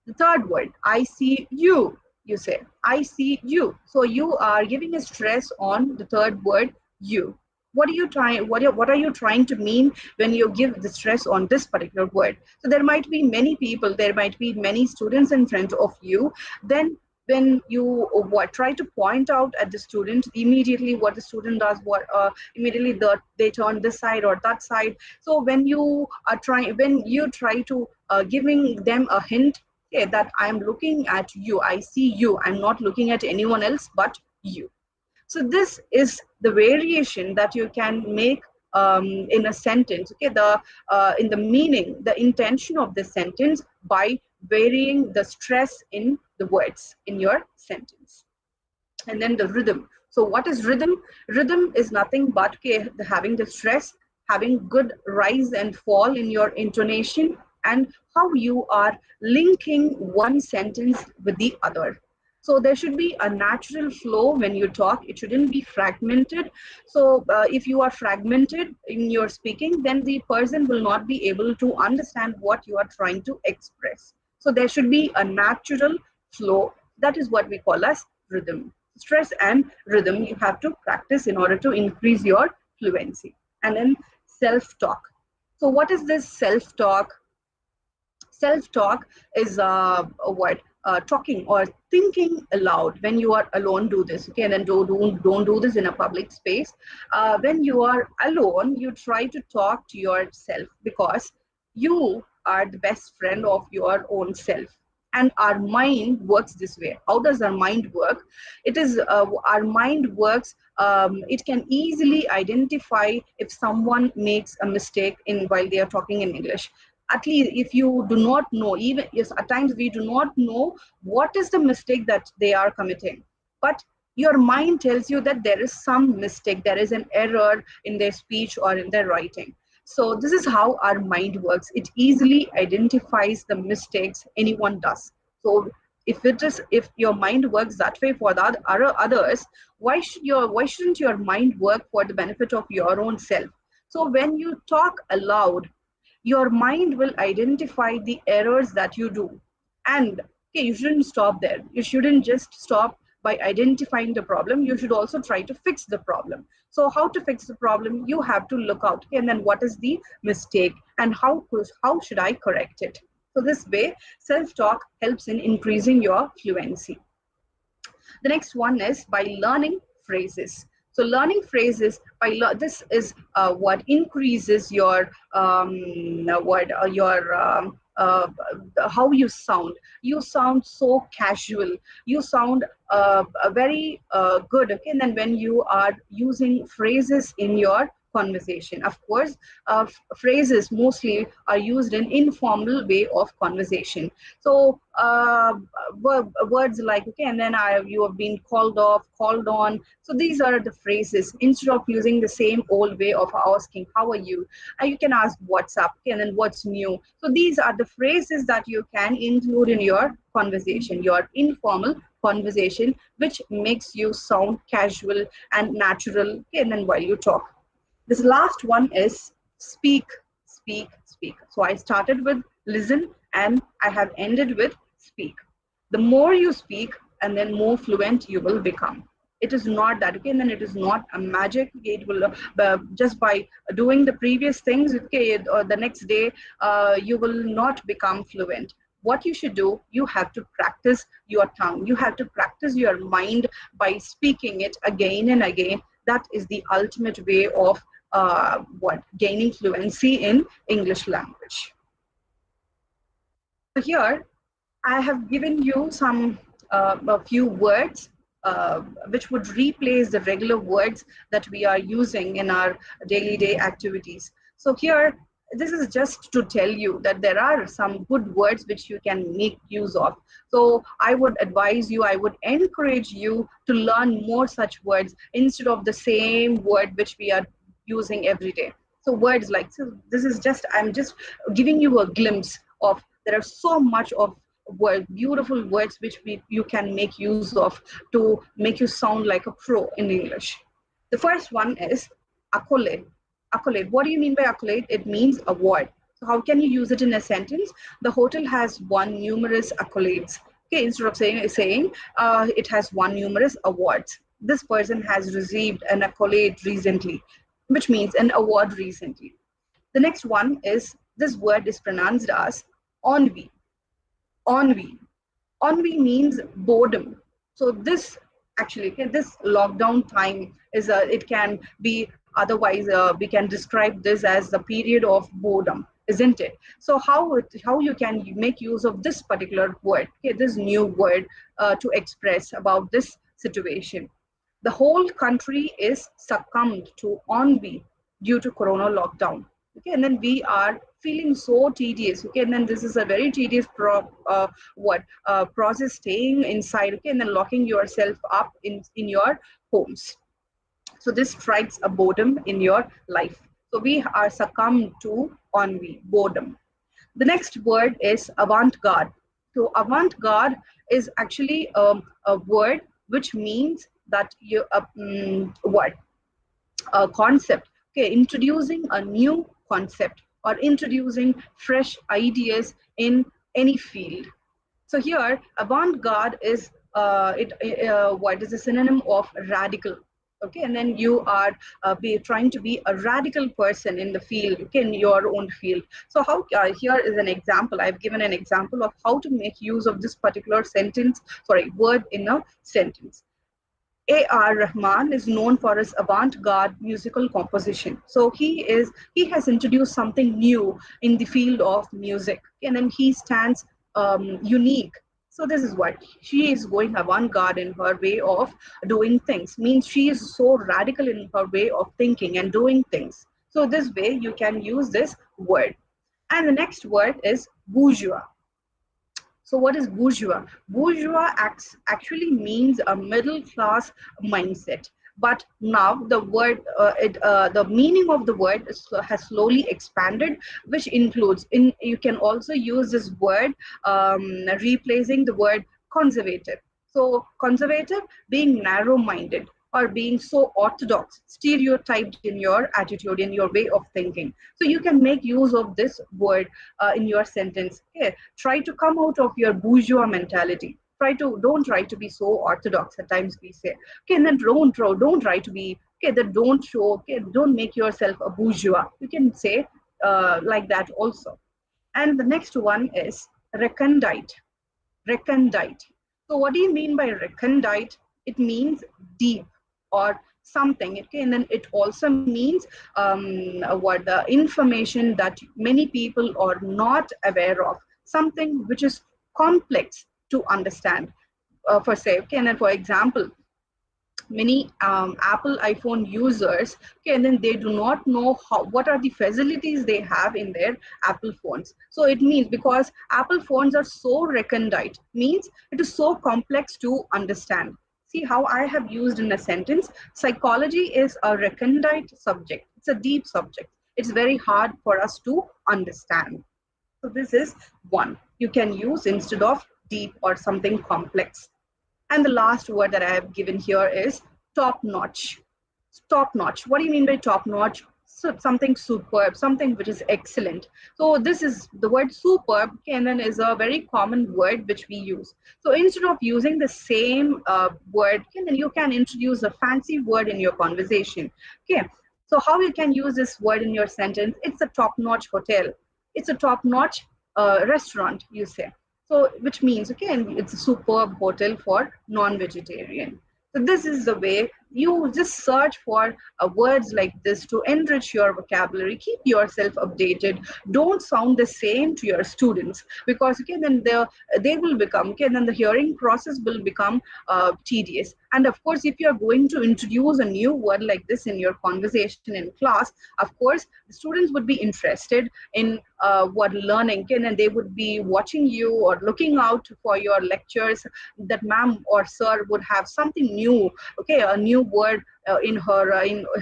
The third word, I see you. You say, I see you. So you are giving a stress on the third word, you. What are you trying to mean when you give the stress on this particular word? So there might be many people, there might be many students in front of you. Then when you try to point out at the student, immediately what the student does, immediately they turn this side or that side. So when you try to giving them a hint, okay, that I'm looking at you, I see you, I'm not looking at anyone else but you. So this is the variation that you can make in a sentence, okay, in the meaning, the intention of the sentence by varying the stress in the words in your sentence. And then the rhythm. So what is rhythm? Rhythm is nothing but, okay, having the stress, having good rise and fall in your intonation, and how you are linking one sentence with the other. So there should be a natural flow when you talk. It shouldn't be fragmented. So if you are fragmented in your speaking, then the person will not be able to understand what you are trying to express. So there should be a natural flow. That is what we call as rhythm. Stress and rhythm you have to practice in order to increase your fluency. And then self-talk. So what is this self-talk? Self-talk is what talking or thinking aloud. When you are alone, do this, okay? And then don't do this in a public space. When you are alone, you try to talk to yourself, because you are the best friend of your own self. And our mind works this way. How does our mind work? It is our mind works, it can easily identify if someone makes a mistake in while they are talking in English. At least if you do not know, even yes, at times we do not know what is the mistake that they are committing, but your mind tells you that there is some mistake, there is an error in their speech or in their writing. So this is how our mind works. It easily identifies the mistakes anyone does. So if your mind works that way for the others, why shouldn't your mind work for the benefit of your own self? So when you talk aloud, your mind will identify the errors that you do. And okay, you shouldn't stop there. You shouldn't just stop by identifying the problem. You should also try to fix the problem. So how to fix the problem? You have to look out, okay, and then what is the mistake and how should I correct it? So this way, self-talk helps in increasing your fluency. The next one is by learning phrases. So learning phrases this is what increases your how you sound. You sound so casual. You sound very good. Okay, and then when you are using phrases in your conversation, of course, phrases mostly are used in informal way of conversation. So words like okay, and then you have been called off, called on. So these are the phrases. Instead of using the same old way of asking how are you, you can ask what's up, okay, and then what's new. So these are the phrases that you can include in your conversation, your informal conversation, which makes you sound casual and natural, okay, and then while you talk. This last one is speak, speak, speak. So I started with listen and I have ended with speak. The more you speak, and then more fluent you will become. It is not that, okay, and then it is not a magic. It will just by doing the previous things, okay, or the next day, you will not become fluent. What you should do, you have to practice your tongue. You have to practice your mind by speaking it again and again. That is the ultimate way of gaining fluency in English language. So here I have given you some a few words which would replace the regular words that we are using in our daily day activities. So here, this is just to tell you that there are some good words which you can make use of. So I would advise you, I would encourage you to learn more such words instead of the same word which we are using every day. So words like, so this is just, I'm just giving you a glimpse of, there are so much of beautiful words which you can make use of to make you sound like a pro in English. The first one is accolade. Accolade. What do you mean by accolade? It means award. So how can you use it in a sentence? The hotel has won numerous accolades. Okay, instead of saying it has won numerous awards. This person has received an accolade recently, which means an award recently. The next one is, this word is pronounced as ennui. Ennui. Ennui means boredom. So this actually, okay, this lockdown time is it can be otherwise we can describe this as the period of boredom, isn't it? So how you can make use of this particular word, okay, this new word to express about this situation. The whole country is succumbed to ennui due to corona lockdown. Okay, and then we are feeling so tedious. Okay, and then this is a very tedious process, staying inside. Okay, and then locking yourself up in your homes. So this strikes a boredom in your life. So we are succumbed to ennui, boredom. The next word is avant-garde. So avant-garde is actually a word which means that you what a concept, okay, introducing a new concept or introducing fresh ideas in any field. So here, avant-garde is what is a synonym of radical. Okay, and then you are trying to be a radical person in the field, okay, in your own field. So how here is an example. I've given an example of how to make use of this particular sentence, sorry, word in a sentence. A.R. Rahman is known for his avant-garde musical composition. So he has introduced something new in the field of music, and then he stands unique. So this is what she is going avant-garde in her way of doing things. Means she is so radical in her way of thinking and doing things. So this way you can use this word. And the next word is bourgeois. So what is bourgeois? Bourgeois actually means a middle class mindset. But now the word, the meaning of the word has slowly expanded, which includes you can also use this word replacing the word conservative. So conservative being narrow-minded or being so orthodox, stereotyped in your attitude, in your way of thinking. So you can make use of this word in your sentence. Okay, try to come out of your bourgeois mentality. Don't try to be so orthodox at times we say. Okay, and then don't try to be, okay, that don't show, okay, don't make yourself a bourgeois. You can say like that also. And the next one is recondite. Recondite. So what do you mean by recondite? It means deep or something. Okay, and then it also means what the information that many people are not aware of, something which is complex to understand. For say, okay, and then for example, many Apple iPhone users, okay, and then they do not know what are the facilities they have in their Apple phones. So it means because Apple phones are so recondite, means it is so complex to understand. See how I have used in a sentence, psychology is a recondite subject. It's a deep subject. It's very hard for us to understand. So this is one you can use instead of deep or something complex. And the last word that I have given here is top notch. Top notch. What do you mean by top notch? So something superb, something which is excellent. So this is the word superb, okay, and then is a very common word which we use. So instead of using the same word, okay, then you can introduce a fancy word in your conversation. Okay. So how you can use this word in your sentence? It's a top-notch hotel. It's a top-notch restaurant, you say. So which means, okay, and it's a superb hotel for non-vegetarian. So this is the way you just search for words like this to enrich your vocabulary. Keep yourself updated. Don't sound the same to your students because okay, then they will become okay, then the hearing process will become tedious. And of course, if you are going to introduce a new word like this in your conversation in class, of course, the students would be interested in what learning, okay, and they would be watching you or looking out for your lectures that ma'am or sir would have something new, okay, a new word in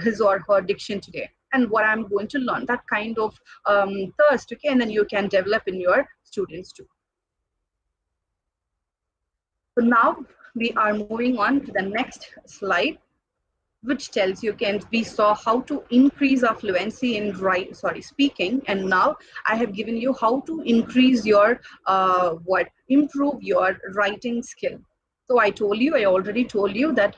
his or her diction today, and what I'm going to learn, that kind of thirst, okay, and then you can develop in your students too. So now we are moving on to the next slide, which tells you, can we saw how to increase our fluency in speaking, and now I have given you how to increase your improve your writing skill. So I already told you that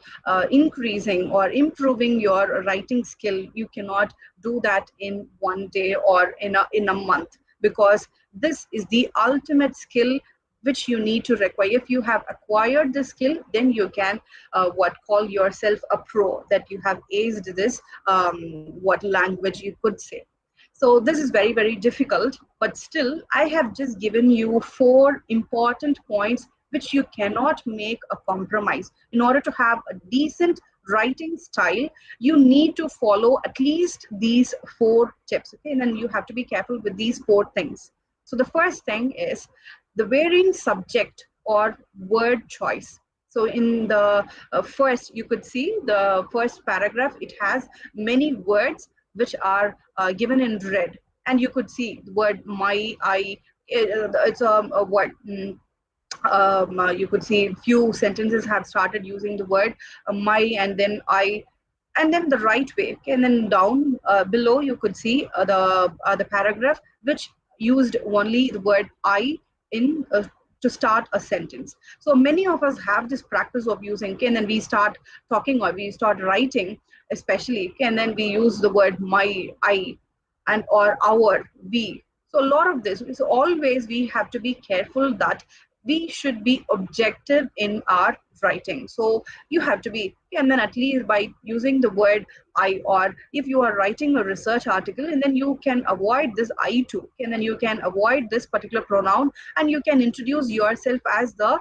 increasing or improving your writing skill, you cannot do that in one day or in a month, because this is the ultimate skill which you need to require. If you have acquired the skill, then you can call yourself a pro, that you have aced this language, you could say. So this is very, very difficult, but still I have just given you 4 important points which you cannot make a compromise. In order to have a decent writing style, you need to follow at least these 4 tips, okay? And then you have to be careful with these 4 things. So the first thing is the varying subject or word choice. So in the first, you could see the first paragraph, it has many words which are given in red. And you could see the word my, I, it's a word. You could see few sentences have started using the word my and then I, and then the right way. Okay, and then down below you could see the paragraph which used only the word I in to start a sentence. So many of us have this practice of using okay, and then we start talking or we start writing, especially okay, and then we use the word my, I, and or our, we. So a lot of this, so always we have to be careful that we should be objective in our writing. So you have to be, and then at least by using the word I, or if you are writing a research article, and then you can avoid this I too, and then you can avoid this particular pronoun, and you can introduce yourself as the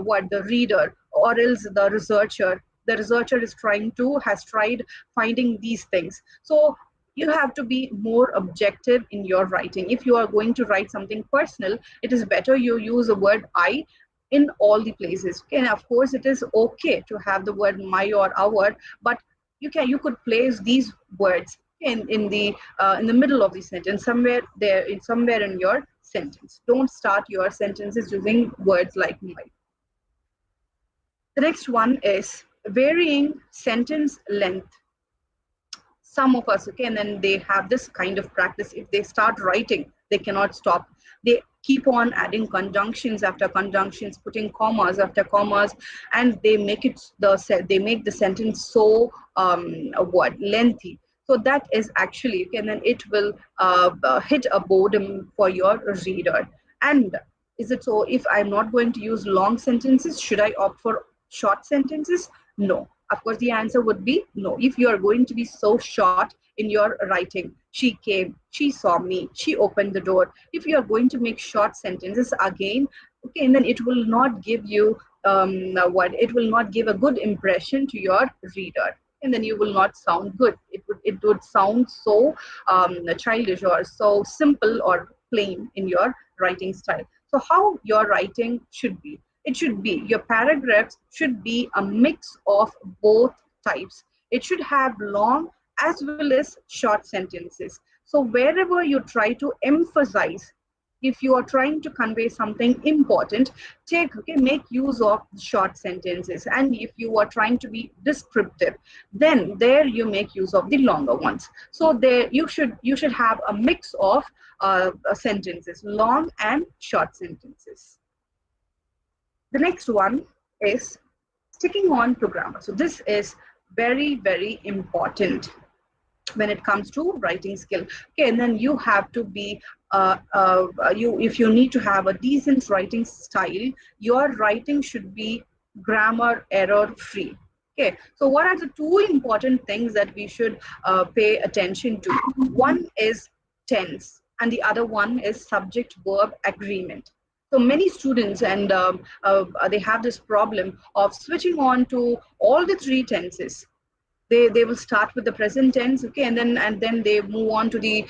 what, the reader, or else the researcher. The researcher is trying to, has tried finding these things. So you have to be more objective in your writing. If you are going to write something personal, it is better you use the word I in all the places. Okay, and of course it is okay to have the word my or our, but you could place these words in the middle of the sentence, somewhere there, in somewhere in your sentence. Don't start your sentences using words like my. The next one is varying sentence length. Some of us, okay, and then they have this kind of practice. If they start writing, they cannot stop. They keep on adding conjunctions after conjunctions, putting commas after commas, and they make it they make the sentence so what, lengthy. So that is actually okay, and then it will hit a boredom for your reader. And is it so, if I'm not going to use long sentences, should I opt for short sentences? No. Of course, the answer would be no. If you are going to be so short in your writing, she came, she saw me, she opened the door. If you are going to make short sentences again, okay, and then it will not give you what, it will not give a good impression to your reader, and then you will not sound good. It would sound so childish or so simple or plain in your writing style. So how your writing should be, it should be, your paragraphs should be a mix of both types. It should have long as well as short sentences. So wherever you try to emphasize, if you are trying to convey something important, make use of short sentences. And if you are trying to be descriptive, then there you make use of the longer ones. So there you should have a mix of sentences, long and short sentences. The next one is sticking on to grammar. So this is very, very important when it comes to writing skill. Okay, and then you have to be if you need to have a decent writing style, your writing should be grammar error free. Okay, so what are the two important things that we should pay attention to? One is tense, and the other one is subject verb agreement. So many students, and they have this problem of switching on to all the three tenses. They will start with the present tense, okay, and then they move on to the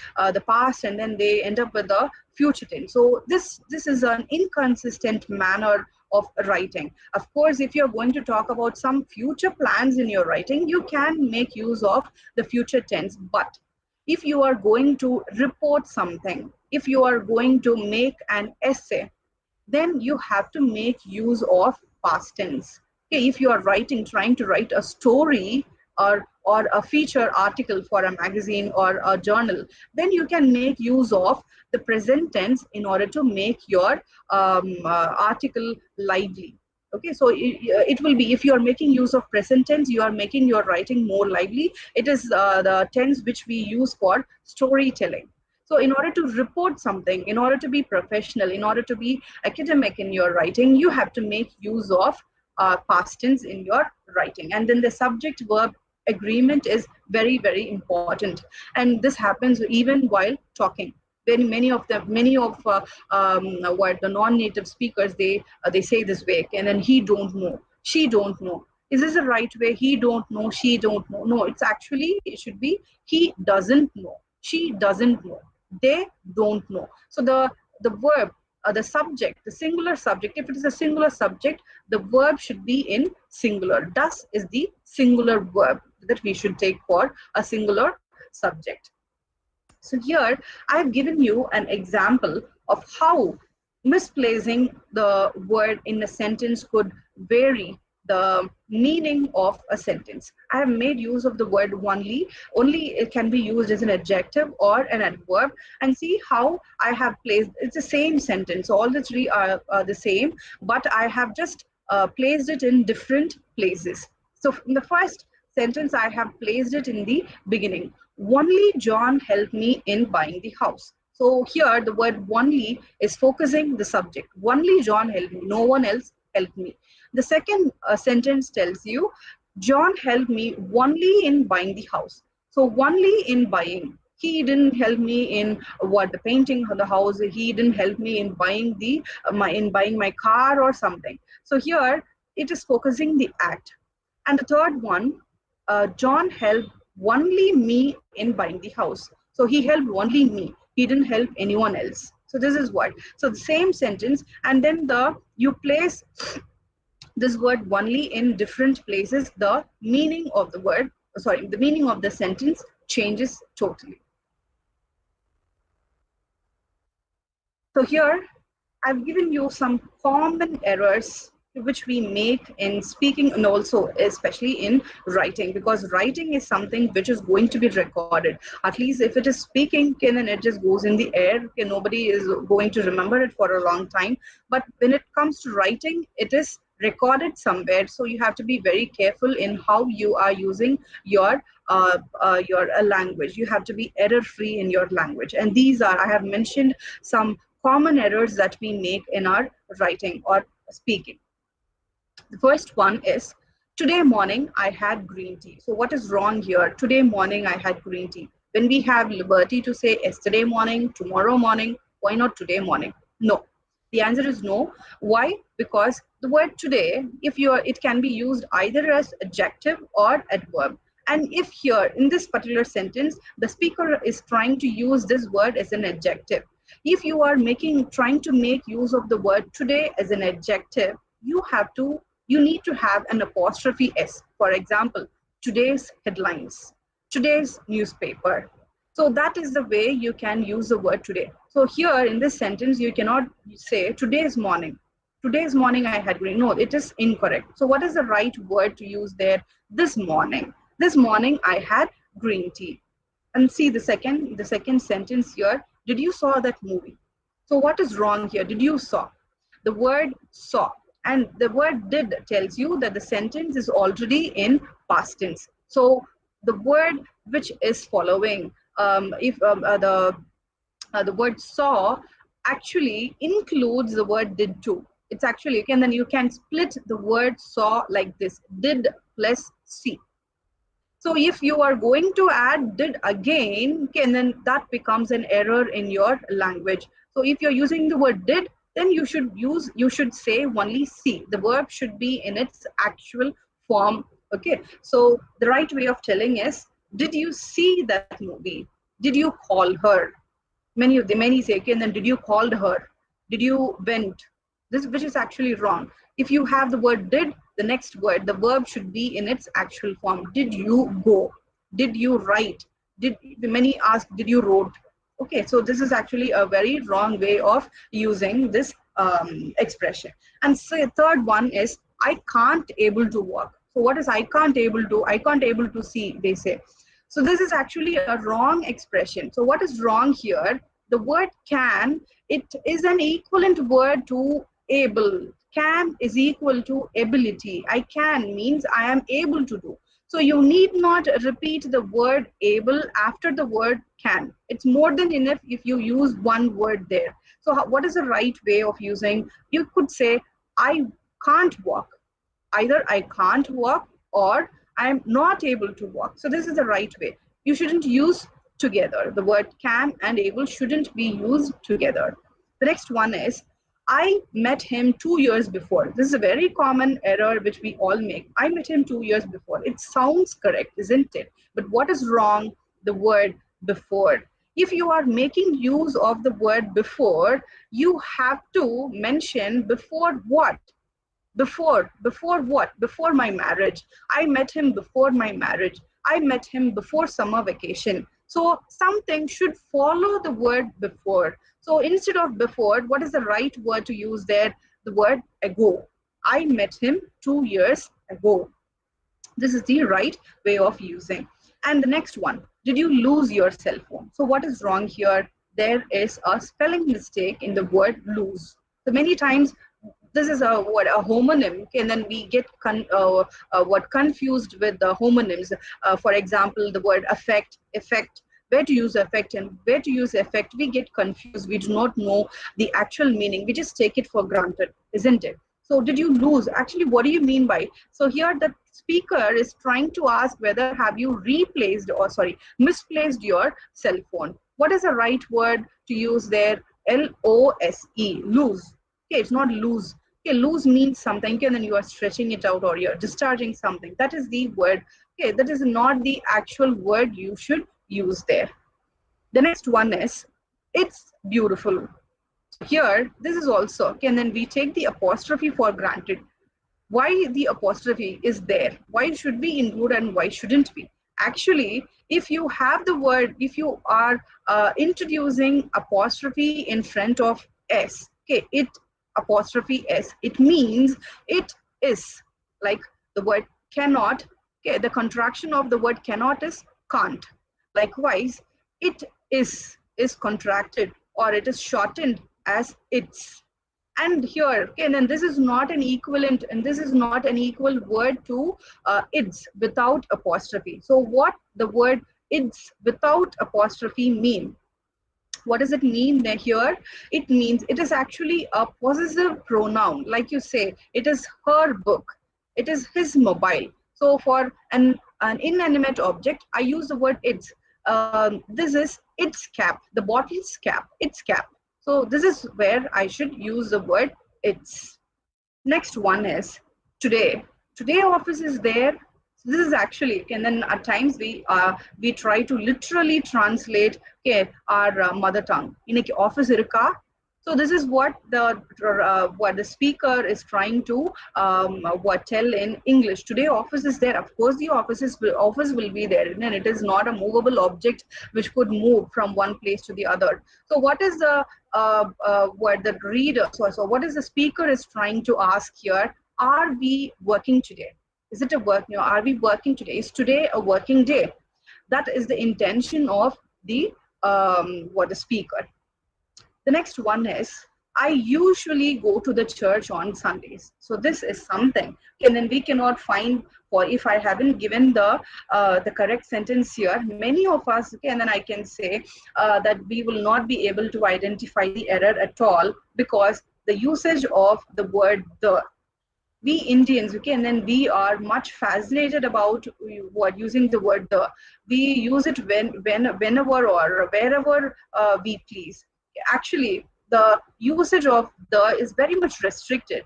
past, and then they end up with the future tense. So this is an inconsistent manner of writing. Of course, if you're going to talk about some future plans in your writing, you can make use of the future tense. But if you are going to report something, if you are going to make an essay, then you have to make use of past tense. Okay, if you are trying to write a story, or a feature article for a magazine or a journal, then you can make use of the present tense in order to make your article lively. Okay, so it will be, if you are making use of present tense, you are making your writing more lively. It is the tense which we use for storytelling. So in order to report something, in order to be professional, in order to be academic in your writing, you have to make use of past tense in your writing. And then the subject verb agreement is very, very important. And this happens even while talking. Very many of what the non-native speakers, they say this way, and then he don't know, she don't know. Is this the right way? He don't know, she don't know. No, it's actually, it should be he doesn't know, she doesn't know, they don't know. So the verb, the subject, the singular subject, if it is a singular subject, the verb should be in singular. Does is the singular verb that we should take for a singular subject. So here I've given you an example of how misplacing the word in a sentence could vary the meaning of a sentence. I have made use of the word only. Only it can be used as an adjective or an adverb. And see how I have placed, it's the same sentence. All the three are the same, but I have just placed it in different places. So in the first sentence, I have placed it in the beginning. Only John helped me in buying the house. So here the word only is focusing the subject. Only John helped me, no one else helped me. The second sentence tells you, John helped me only in buying the house. So only in buying. He didn't help me in what the painting of the house. He didn't help me in buying the buying my car or something. So here it is focusing the act. And the third one, John helped only me in buying the house. So he helped only me. He didn't help anyone else. So this is what. So the same sentence, and then you place this word only in different places. The meaning of the word, sorry, the meaning of the sentence changes totally. So here I've given you some common errors which we make in speaking and also especially in writing, because writing is something which is going to be recorded. At least if it is speaking, then it just goes in the air. Nobody is going to remember it for a long time. But when it comes to writing, it is recorded somewhere. So you have to be very careful in how you are using your language. You have to be error free in your language. And these are, I have mentioned some common errors that we make in our writing or speaking. The first one is, today morning I had green tea. So what is wrong here? Today morning I had green tea. When we have liberty to say yesterday morning, tomorrow morning, why not today morning? No. The answer is no. Why? Because the word today, it can be used either as adjective or adverb. And if here in this particular sentence, the speaker is trying to use this word as an adjective. If you are trying to make use of the word today as an adjective, you need to have an apostrophe S. For example, today's headlines, today's newspaper. So that is the way you can use the word today. So here in this sentence, you cannot say today's morning. Today's morning I had green. No, it is incorrect. So what is the right word to use there? This morning. This morning I had green tea. And see the second sentence here. Did you saw that movie? So what is wrong here? Did you saw? The word saw and the word did tells you that the sentence is already in past tense. So the word which is following, the word saw actually includes the word did too. It's actually, then you can split the word saw like this: did plus see. So if you are going to add did again, then that becomes an error in your language. So if you're using the word did, then you should say only see. The verb should be in its actual form. Okay. So the right way of telling is, did you see that movie? Did you call her? Many say, okay, and then did you called her? Did you went? This, which is actually wrong. If you have the word did, the next word, the verb should be in its actual form. Did you go? Did you write? Many ask, did you wrote? Okay, so this is actually a very wrong way of using this expression. And so third one is, I can't able to walk. So what is I can't able to? I can't able to see, they say. So this is actually a wrong expression. So what is wrong here? The word can, it is an equivalent word to able. Can is equal to ability. I can means I am able to do. So you need not repeat the word able after the word can. It's more than enough if you use one word there. So what is the right way of using? You could say, I can't walk. Either I can't walk or I am not able to walk. So this is the right way. You shouldn't use together. The word can and able shouldn't be used together. The next one is, I met him 2 years before. This is a very common error which we all make. I met him 2 years before. It sounds correct, isn't it? But what is wrong? The word before. If you are making use of the word before, you have to mention before what? Before what? Before my marriage. I met him before my marriage. I met him before summer vacation. So something should follow the word before. So instead of before, what is the right word to use there? The word ago. I met him 2 years ago. This is the right way of using. And the next one, did you lose your cell phone? So what is wrong here? There is a spelling mistake in the word lose. So many times this is a homonym, okay, and then we get confused with the homonyms. For example, the word affect, effect, where to use affect and where to use effect, we get confused. We do not know the actual meaning. We just take it for granted, isn't it? So did you lose? Actually, what do you mean by? So here the speaker is trying to ask whether have you replaced or sorry, misplaced your cell phone. What is the right word to use there? L-O-S-E, lose. Okay, it's not lose. Okay, lose means something, okay, and then you are stretching it out or you're discharging something. That is the word. Okay, that is not the actual word you should use there. The next one is, it's beautiful. So here, this is also, okay, and then we take the apostrophe for granted. Why the apostrophe is there? Why should we include and why shouldn't we? Actually, if you have the word, if you are introducing apostrophe in front of s, okay, it apostrophe s, it means it is, like the word cannot, okay, the contraction of the word cannot is can't. Likewise, it is contracted or it is shortened as it's. And here, okay, and then this is not an equivalent, and this is not an equal word to ids without apostrophe. So what the word ids without apostrophe mean? What does it mean there here? It means it is actually a possessive pronoun. Like you say, it is her book, it is his mobile. So for an inanimate object, I use the word its. This is its cap, the bottle's cap, its cap. So this is where I should use the word its. Next one is today. Today office is there. So this is actually, and then at times we try to literally translate, okay, our mother tongue. Iniki office iruka. So this is what the speaker is trying to what tell in English. Today office is there. Of course, the office will be there, and it is not a movable object which could move from one place to the other. So what is the what the reader? So what is the speaker is trying to ask here? Are we working today? Is it a work? You know, are we working today? Is today a working day? That is the intention of the what the speaker. The next one is, I usually go to the church on Sundays. So this is something, and then we cannot find, or if I haven't given the correct sentence here, many of us, okay, and then I can say that we will not be able to identify the error at all because the usage of the word the. We Indians, okay, and then we are much fascinated about what using the word the. We use it whenever or wherever we please. Actually, the usage of the is very much restricted.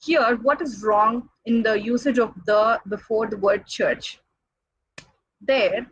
Here, what is wrong in the usage of the before the word church? There,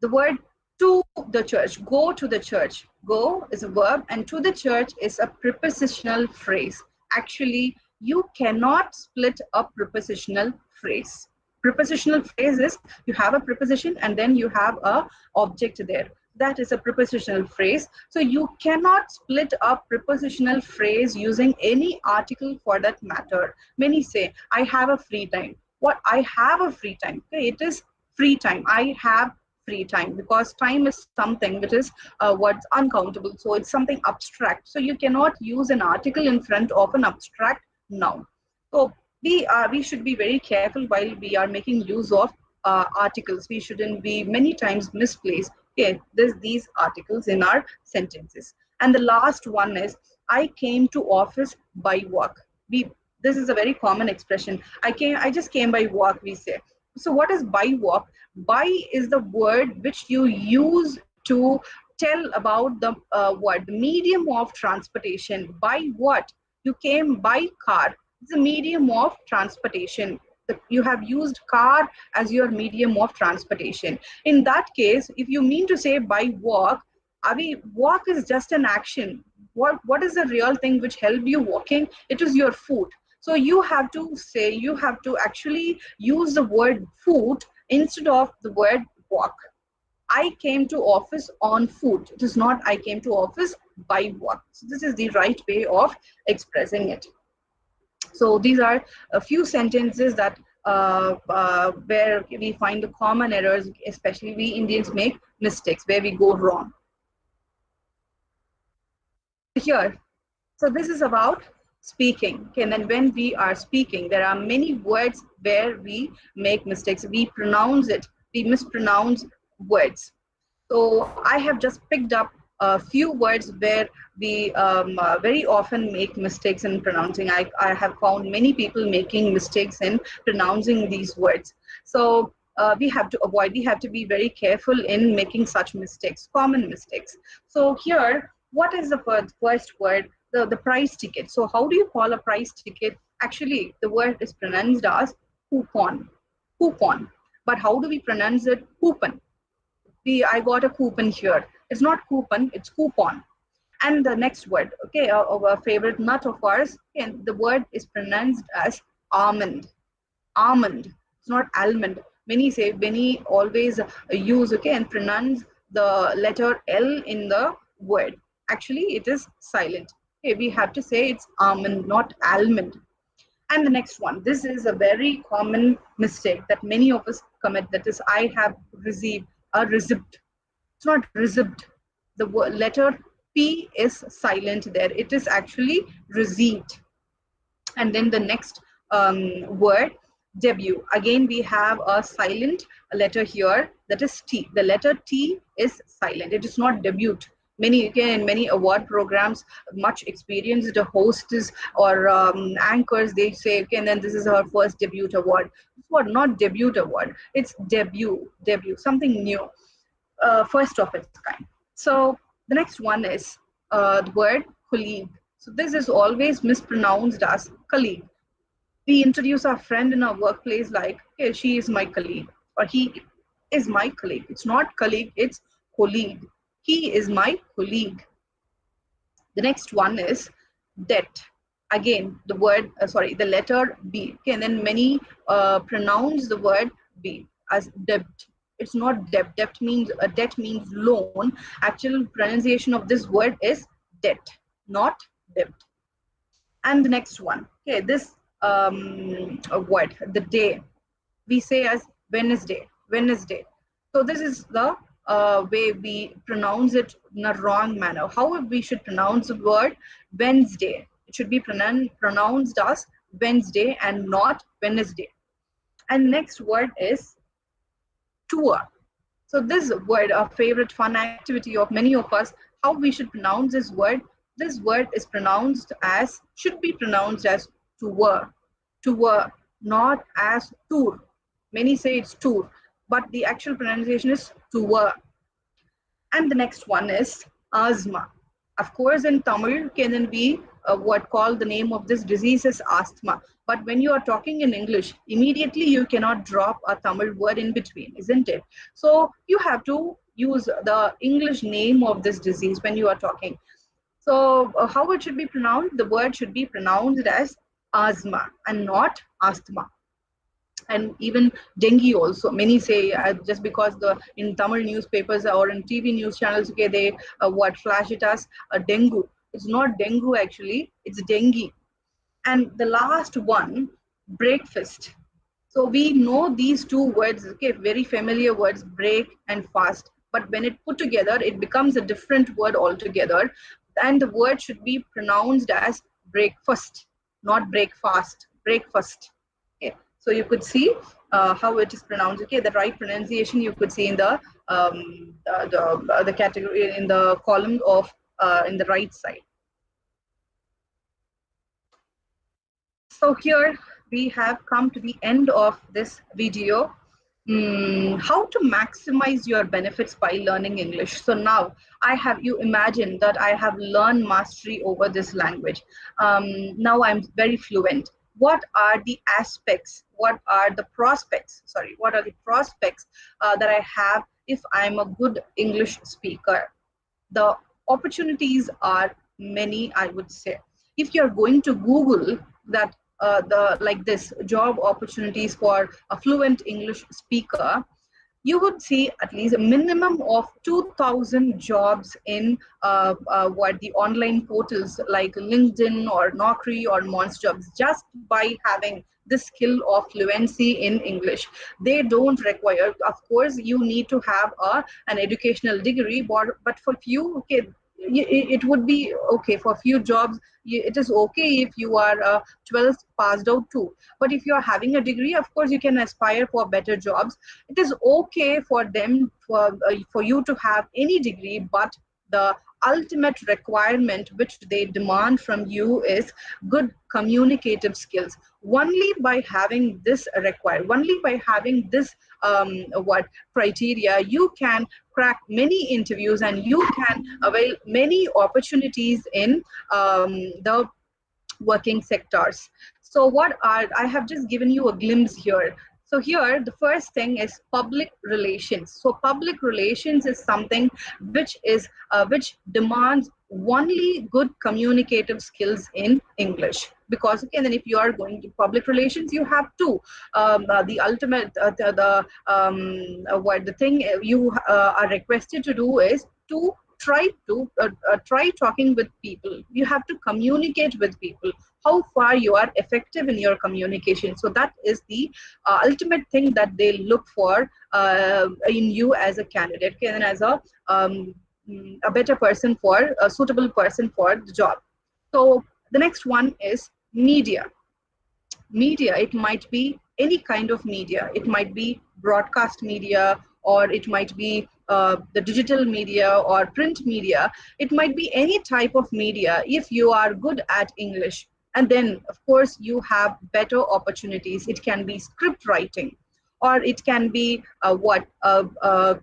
the word to the church, go to the church. Go is a verb, and to the church is a prepositional phrase. Actually, you cannot split a prepositional phrase. Prepositional phrase is you have a preposition and then you have a object there. That is a prepositional phrase. So you cannot split a prepositional phrase using any article for that matter. Many say, I have a free time. What? I have a free time. Okay, it is free time. I have free time, because time is something which is what's uncountable. So it's something abstract. So you cannot use an article in front of an abstract noun. So we should be very careful while we are making use of articles. We shouldn't be many times misplace, okay, these articles in our sentences. And the last one is, I came to office by walk. This is a very common expression. I just came by walk, we say. So what is by walk? By is the word which you use to tell about the what the medium of transportation. By what? You came by car. It's a medium of transportation. You have used car as your medium of transportation. In that case, if you mean to say by walk, walk is just an action. What is the real thing which helped you walking? It is your foot. So you have to say, you have to actually use the word foot instead of the word walk. I came to office on foot. It is not I came to office by what. So this is the right way of expressing it. So these are a few sentences that where we find the common errors, especially we Indians make mistakes, where we go wrong. Here, so this is about speaking. Okay, and then when we are speaking, there are many words where we make mistakes. We pronounce it, we mispronounce words. So I have just picked up a few words where we very often make mistakes in pronouncing. I have found many people making mistakes in pronouncing these words. So we have to avoid, we have to be very careful in making such mistakes, common mistakes. So here, what is the first word? The price ticket. So how do you call a price ticket? Actually, the word is pronounced as coupon, coupon. But how do we pronounce it? Coupon. I got a coupon here. It's not coupon, it's coupon. And the next word, okay, our favorite nut of ours, and the word is pronounced as almond. Almond. It's not almond. Many always use, okay, and pronounce the letter L in the word. Actually, it is silent. Okay, we have to say it's almond, not almond. And the next one, this is a very common mistake that many of us commit. That is, I have received a receipt. It's not receipt. The letter P is silent there. It is actually receipt. And then the next word, debut. Again, we have a silent letter here, that is T. The letter T is silent. It is not debut. Many, again, in many award programs, much experienced hosts or anchors, they say, okay, and then this is our first debut award. It's what, not debut award. It's debut, something new, first of its kind. So the next one is the word colleague. So this is always mispronounced as colleague. We introduce our friend in our workplace like, hey, she is my colleague, or he is my colleague. It's not colleague, it's colleague. He is my colleague. The next one is debt. Again, the word, the letter B. Okay, and then many pronounce the word B as debt. It's not debt. Debt means loan. Actual pronunciation of this word is debt, not debt. And the next one, okay, this word, the day, we say as Wednesday, Wednesday. So this is the way we pronounce it in a wrong manner. How we should pronounce the word Wednesday? It should be pronounced as Wednesday and not Wednesday. And next word is tour. So this word, a favorite fun activity of many of us, how we should pronounce this word. This word is should be pronounced as tour, not as tour. Many say it's tour, but the actual pronunciation is tour. And the next one is asthma. Of course, in Tamil, can be what called the name of this disease is asthma. But when you are talking in English, immediately you cannot drop a Tamil word in between, isn't it? So you have to use the English name of this disease when you are talking. So how it should be pronounced? The word should be pronounced as asthma and not asthma. And even dengue also, many say just because in Tamil newspapers or in TV news channels, okay, they what flash it as a dengue. It's not dengue actually, it's dengue. And the last one, breakfast. So we know these two words, okay, very familiar words, break and fast. But when it put together, it becomes a different word altogether. And the word should be pronounced as breakfast, not breakfast, breakfast. Okay. So you could see how it is pronounced. Okay, the right pronunciation you could see in the category in the column of in the right side. So here we have come to the end of this video. How to maximize your benefits by learning English. So now you imagine that I have learned mastery over this language. Now I'm very fluent. What are the aspects? What are the prospects? What are the prospects that I have if I'm a good English speaker? The opportunities are many, I would say. If you're going to Google that like this job opportunities for a fluent English speaker, you would see at least a minimum of 2,000 jobs in what the online portals like LinkedIn or Naukri or Jobs, just by having the skill of fluency in English. They don't require, of course, you need to have an educational degree, but for few, okay, it would be okay for few jobs. It is okay if you are 12th passed out too. But if you are having a degree, of course, you can aspire for better jobs. It is okay for them for you to have any degree, but the ultimate requirement which they demand from you is good communicative skills. Only by having this required, only by having this what criteria, you can crack many interviews and you can avail many opportunities in the working sectors. So what are, I have just given you a glimpse here. So here, the first thing is public relations. So public relations is something which demands only good communicative skills in English. Because okay, then if you are going to public relations, you have to the ultimate what the thing you are requested to do is to try talking with people. You have to communicate with people, how far you are effective in your communication. So that is the ultimate thing that they look for in you as a candidate, okay, and as a better person, for a suitable person for the job. So the next one is media. Media, it might be any kind of media. It might be broadcast media, or it might be the digital media or print media. It might be any type of media. If you are good at English, and then of course you have better opportunities. It can be script writing, or it can be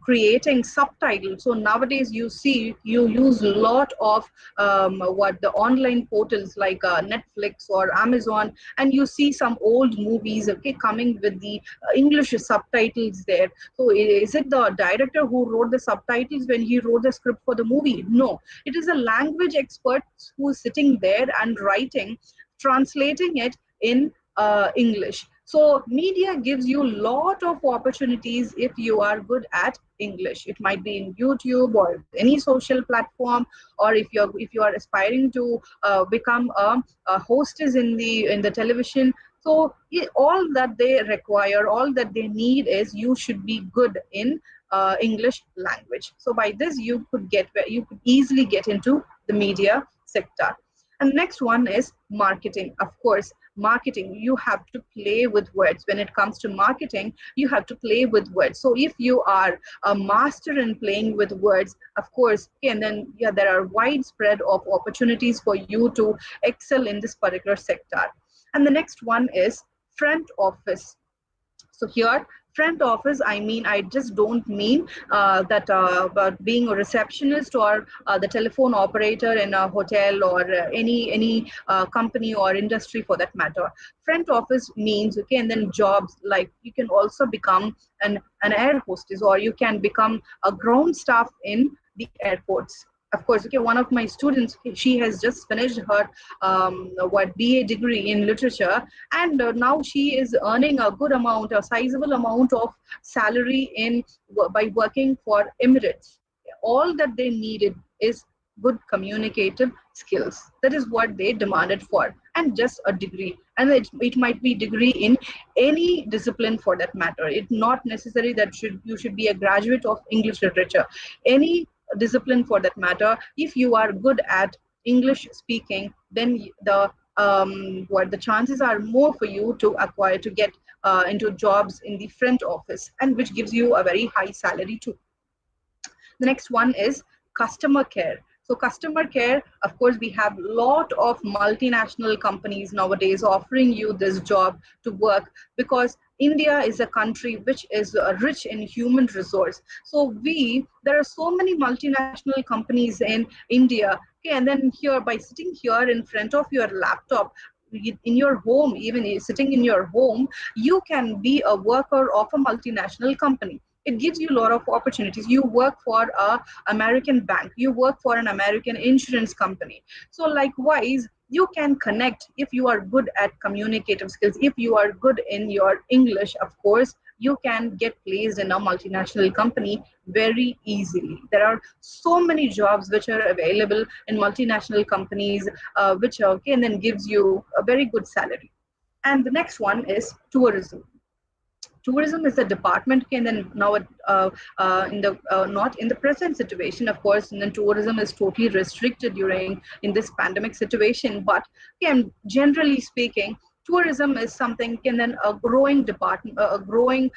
creating subtitles. So nowadays you see you use a lot of what the online portals like Netflix or Amazon, and you see some old movies, okay, coming with the English subtitles there. So is it the director who wrote the subtitles when he wrote the script for the movie? No, it is a language expert who is sitting there and writing, translating it in English. So media gives you a lot of opportunities if you are good at English. It might be in YouTube or any social platform, or if you are aspiring to become a hostess in the television. So all that they require, all that they need is you should be good in English language. So by this you could easily get into the media sector. And next one is marketing. Of course, marketing, you have to play with words. When it comes to marketing, you have to play with words. So if you are a master in playing with words, of course, and then yeah, there are widespread of opportunities for you to excel in this particular sector. And the next one is front office. So here, front office, I mean, I just don't mean that about being a receptionist or the telephone operator in a hotel or any company or industry for that matter. Front office means, okay, and then jobs like you can also become an air hostess, or you can become a ground staff in the airports. Of course, okay, one of my students, she has just finished her BA degree in literature, and now she is earning a good amount, a sizable amount of salary in by working for Emirates. All that they needed is good communicative skills. That is what they demanded for, and just a degree. And it might be degree in any discipline for that matter. It's not necessary that you should be a graduate of English literature. Any discipline for that matter. If you are good at English speaking, then the chances are more for you to acquire, to get into jobs in the front office, and which gives you a very high salary too. The next one is customer care. So customer care, of course, we have a lot of multinational companies nowadays offering you this job to work, because India is a country which is rich in human resource. So there are so many multinational companies in India. Okay, and then here, by sitting here in front of your laptop, in your home, even sitting in your home, you can be a worker of a multinational company. It gives you a lot of opportunities. You work for a American bank, you work for an American insurance company. So likewise, you can connect if you are good at communicative skills, if you are good in your English. Of course, you can get placed in a multinational company very easily. There are so many jobs which are available in multinational companies, which are okay, and then gives you a very good salary. And the next one is tourism. Tourism is a department, okay, and then now in the not in the present situation, of course, and then tourism is totally restricted during in this pandemic situation, but again, generally speaking, tourism is something can then a growing department, a growing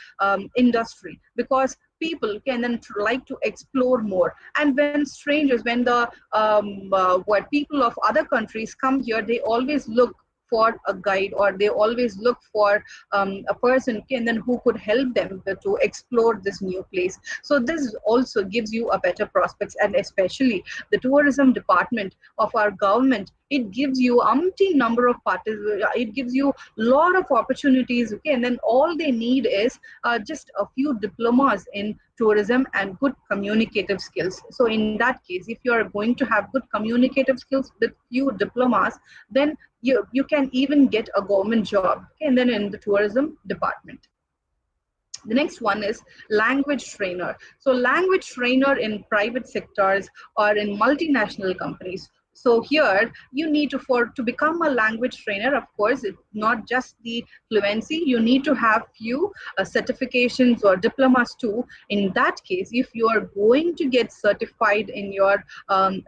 industry, because people can then like to explore more. And when strangers, when the what people of other countries come here, they always look for a guide, or they always look for a person and then who could help them to explore this new place. So this also gives you a better prospects, and especially the tourism department of our government, it gives you umpteen number of parties, it gives you lot of opportunities, okay, and then all they need is just a few diplomas in tourism and good communicative skills. So in that case, if you are going to have good communicative skills with few diplomas, then you can even get a government job, okay, and then in the tourism department. The next one is language trainer. So language trainer in private sectors or in multinational companies. So here you need to become a language trainer. Of course, it's not just the fluency. You need to have few certifications or diplomas too. In that case, if you are going to get certified in your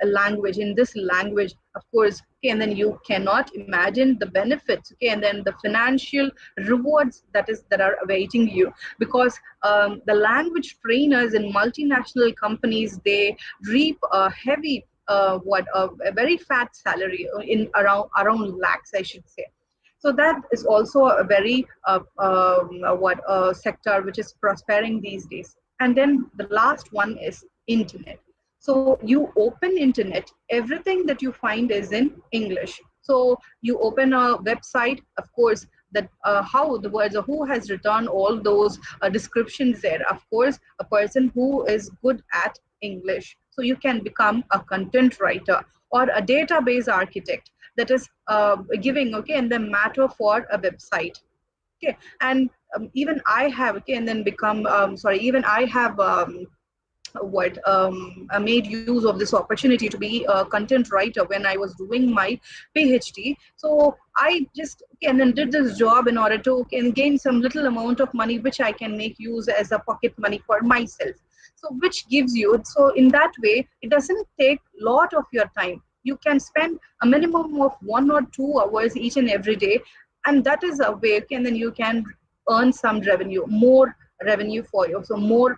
language, in this language, of course, okay, and then you cannot imagine the benefits, okay, and then the financial rewards that are awaiting you, because the language trainers in multinational companies, they reap a heavy a very fat salary in around lakhs, I should say. So that is also a very sector which is prospering these days. And then the last one is internet. So you open internet, everything that you find is in English. So you open a website, of course, that how the words, or who has written all those descriptions there. Of course, a person who is good at English. So you can become a content writer or a database architect, that is giving, okay, and the matter for a website. Okay, and even I have, okay, and then become even I have made use of this opportunity to be a content writer when I was doing my PhD. So I just and then did this job in order to gain some little amount of money, which I can make use as a pocket money for myself. So which gives you, so in that way, it doesn't take a lot of your time. You can spend a minimum of 1 or 2 hours each and every day, and that is a way, and then you can earn some revenue, more revenue for you, so more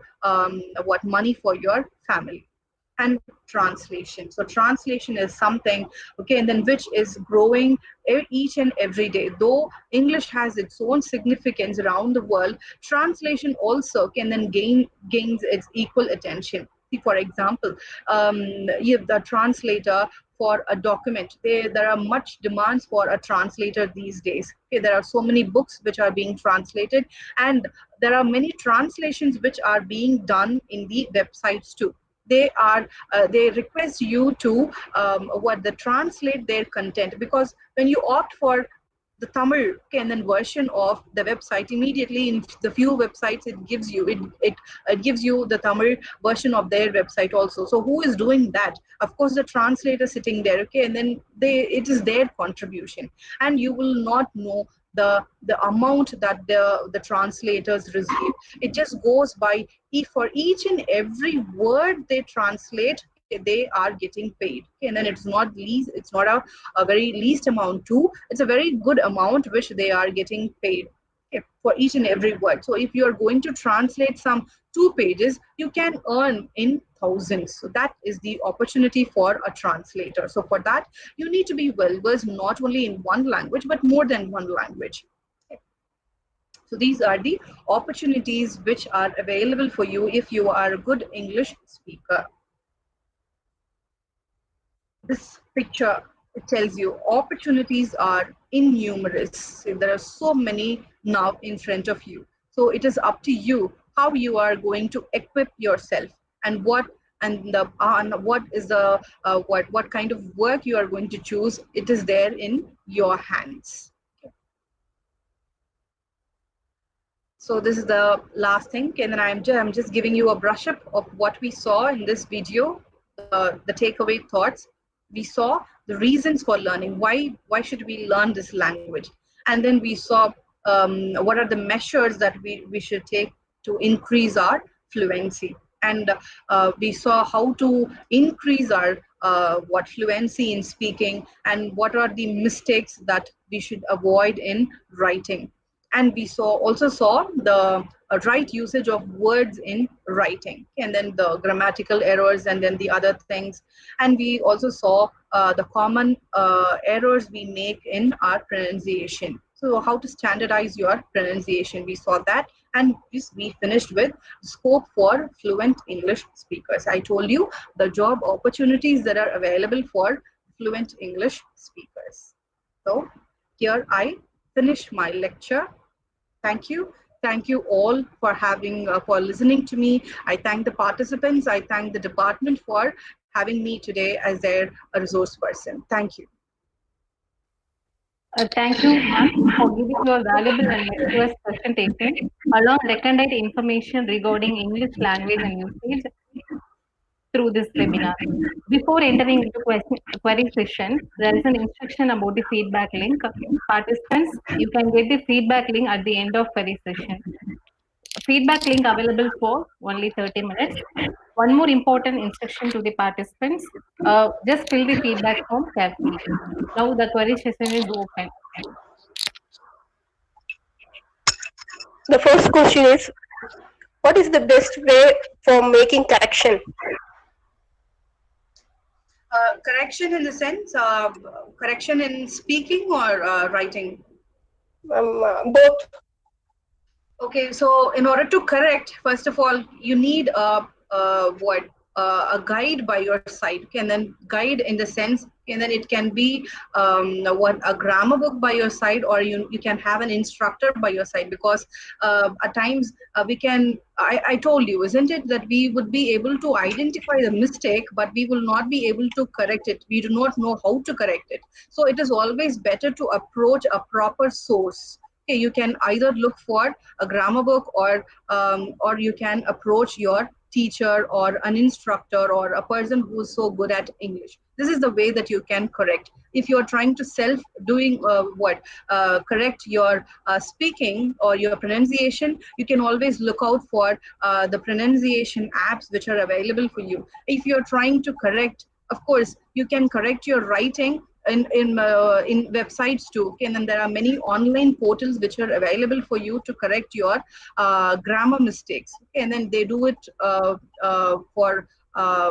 what money for your family. And translation. So translation is something, okay, and then which is growing each and every day. Though English has its own significance around the world, translation also can then gains its equal attention. See, for example, the translator for a document, there are much demands for a translator these days. Okay, there are so many books which are being translated, and there are many translations which are being done in the websites too. They request you to translate their content, because when you opt for the Tamil, okay, and then version of the website, immediately in the few websites it gives you it gives you the Tamil version of their website also. So who is doing that? Of course, the translator sitting there, okay, and then it is their contribution, and you will not know the amount that the translators receive. It just goes by, if for each and every word they translate, they are getting paid. Okay, and then it's not a very least amount too. It's a very good amount which they are getting paid, okay, for each and every word. So if you are going to translate some 2 pages, you can earn in thousands. So that is the opportunity for a translator. So for that, you need to be well versed not only in one language but more than one language. Okay. So these are the opportunities which are available for you if you are a good English speaker. This picture, it tells you opportunities are innumerous. There are so many now in front of you. So it is up to you how you are going to equip yourself, and what is the what kind of work you are going to choose. It is there in your hands. So this is the last thing, and then I'm just giving you a brush up of what we saw in this video, the takeaway thoughts. We saw the reasons for learning. Why should we learn this language? And then we saw what are the measures that we should take to increase our fluency. And we saw how to increase our what fluency in speaking, and what are the mistakes that we should avoid in writing. And we also saw the right usage of words in writing, and then the grammatical errors, and then the other things. And we also saw the common errors we make in our pronunciation. So how to standardize your pronunciation, we saw that. And we finished with scope for fluent English speakers. I told you the job opportunities that are available for fluent English speakers. So here I finish my lecture. Thank you. Thank you all for for listening to me. I thank the participants. I thank the department for having me today as their resource person. Thank you. Thank you, ma'am, for giving your valuable and meticulous presentation along recondite information regarding English language and usage through this webinar. Before entering into query session, there is an instruction about the feedback link. Participants, you can get the feedback link at the end of query session. Feedback link available for only 30 minutes. One more important instruction to the participants, just fill the feedback form carefully. Now the query session is open. The first question is, what is the best way for making correction? Correction in the sense, correction in speaking or writing? Both. Okay, so in order to correct, first of all, you need a guide by your side. Okay, and then guide in the sense, and then it can be a grammar book by your side, or you can have an instructor by your side, because at times I told you, isn't it, that we would be able to identify the mistake, but we will not be able to correct it. We do not know how to correct it. So it is always better to approach a proper source. Okay, you can either look for a grammar book, or you can approach your teacher or an instructor or a person who is so good at English. This is the way that you can correct. If you're trying to correct your speaking or your pronunciation, you can always look out for the pronunciation apps which are available for you. If you're trying to correct, of course, you can correct your writing in websites too. Okay? And then there are many online portals which are available for you to correct your grammar mistakes. Okay? And then they do it for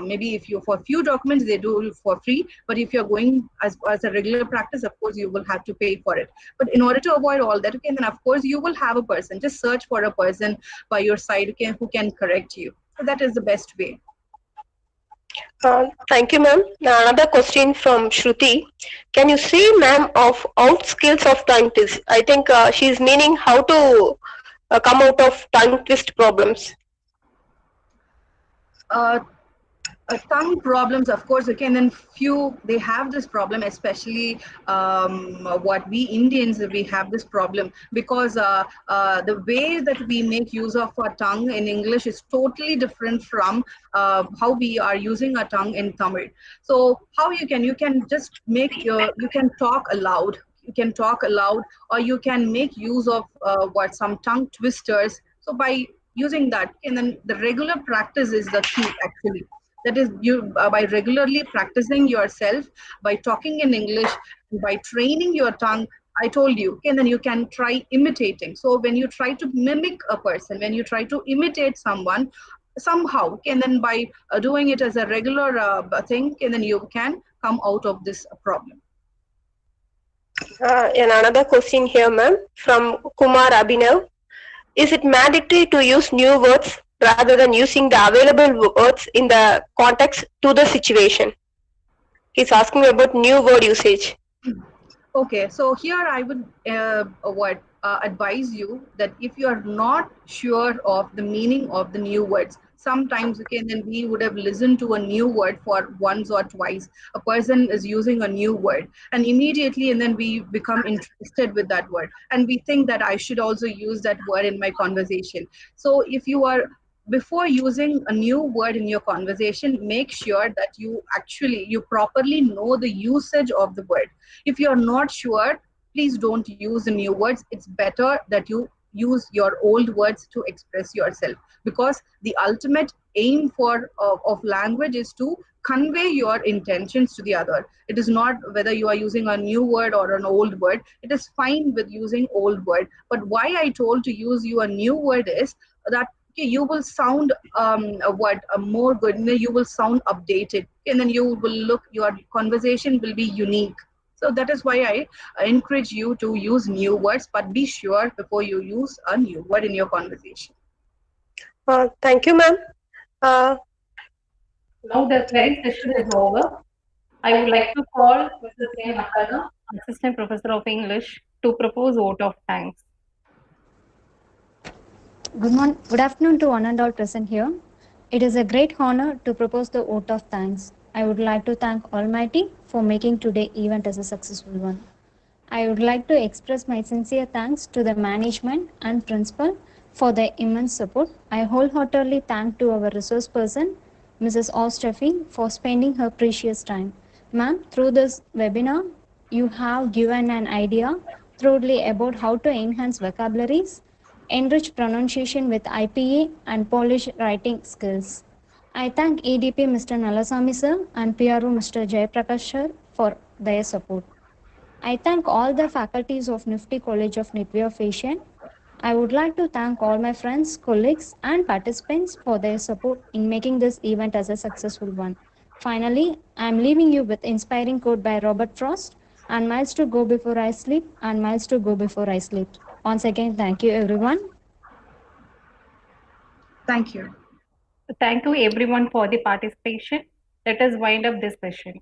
maybe if you for few documents they do it for free, but if you're going as a regular practice, of course you will have to pay for it. But in order to avoid all that, okay, then of course you will have a person. Just search for a person by your side, okay, who can correct you. So that is the best way. Thank you, ma'am. Now, another question from Shruti. Can you say, ma'am, of out skills of tongue twist? I think she's meaning how to come out of tongue twist problems. Tongue problems, of course, okay, and then few, they have this problem, especially what we Indians, we have this problem, because the way that we make use of our tongue in English is totally different from how we are using our tongue in Tamil. So how you can just you can talk aloud. You can talk aloud, or you can make use of some tongue twisters. So by using that, and then the regular practice is the key, actually. That is, you by regularly practicing yourself, by talking in English, by training your tongue. I told you, and then you can try imitating. So when you try to mimic a person, when you try to imitate someone, somehow, and then by doing it as a regular thing, and then you can come out of this problem. And another question here, ma'am, from Kumar Abhinav. Is it mandatory to use new words rather than using the available words in the context to the situation? He's asking about new word usage. Okay, so here I would advise you that if you are not sure of the meaning of the new words, sometimes, okay, then we would have listened to a new word for once or twice. A person is using a new word, and immediately, and then we become interested with that word, and we think that I should also use that word in my conversation. So if you are, before using a new word in your conversation, make sure that you properly know the usage of the word. If you're not sure, please don't use the new words. It's better that you use your old words to express yourself, because the ultimate aim of language is to convey your intentions to the other. It is not whether you are using a new word or an old word. It is fine with using old word, but why I told to use you a new word is that, okay, you will sound what more good, and then you will sound updated, and then you will look, your conversation will be unique. So that is why I encourage you to use new words, but be sure before you use a new word in your conversation. Thank you, ma'am. Uh, Now the theory session is over. I would like to call Mrs. K. Makana, Assistant Professor of English, to propose vote of thanks. Good afternoon to one and all present here. It is a great honor to propose the vote of thanks. I would like to thank Almighty for making today event as a successful one. I would like to express my sincere thanks to the management and principal for their immense support. I wholeheartedly thank to our resource person, Mrs. Osteffi, for spending her precious time. Ma'am, through this webinar, you have given an idea thoroughly about how to enhance vocabularies, enrich pronunciation with IPA, and polish writing skills. I thank EDP Mr. Nalasamy sir and PRO Mr. Jayaprakash sir for their support. I thank all the faculties of NIFT-TEA College of Nuclear. I would like to thank all my friends, colleagues, and participants for their support in making this event as a successful one. Finally, I am leaving you with inspiring quote by Robert Frost, and miles to go before I sleep, and miles to go before I sleep. Once again, thank you everyone. Thank you. Thank you everyone for the participation. Let us wind up this session.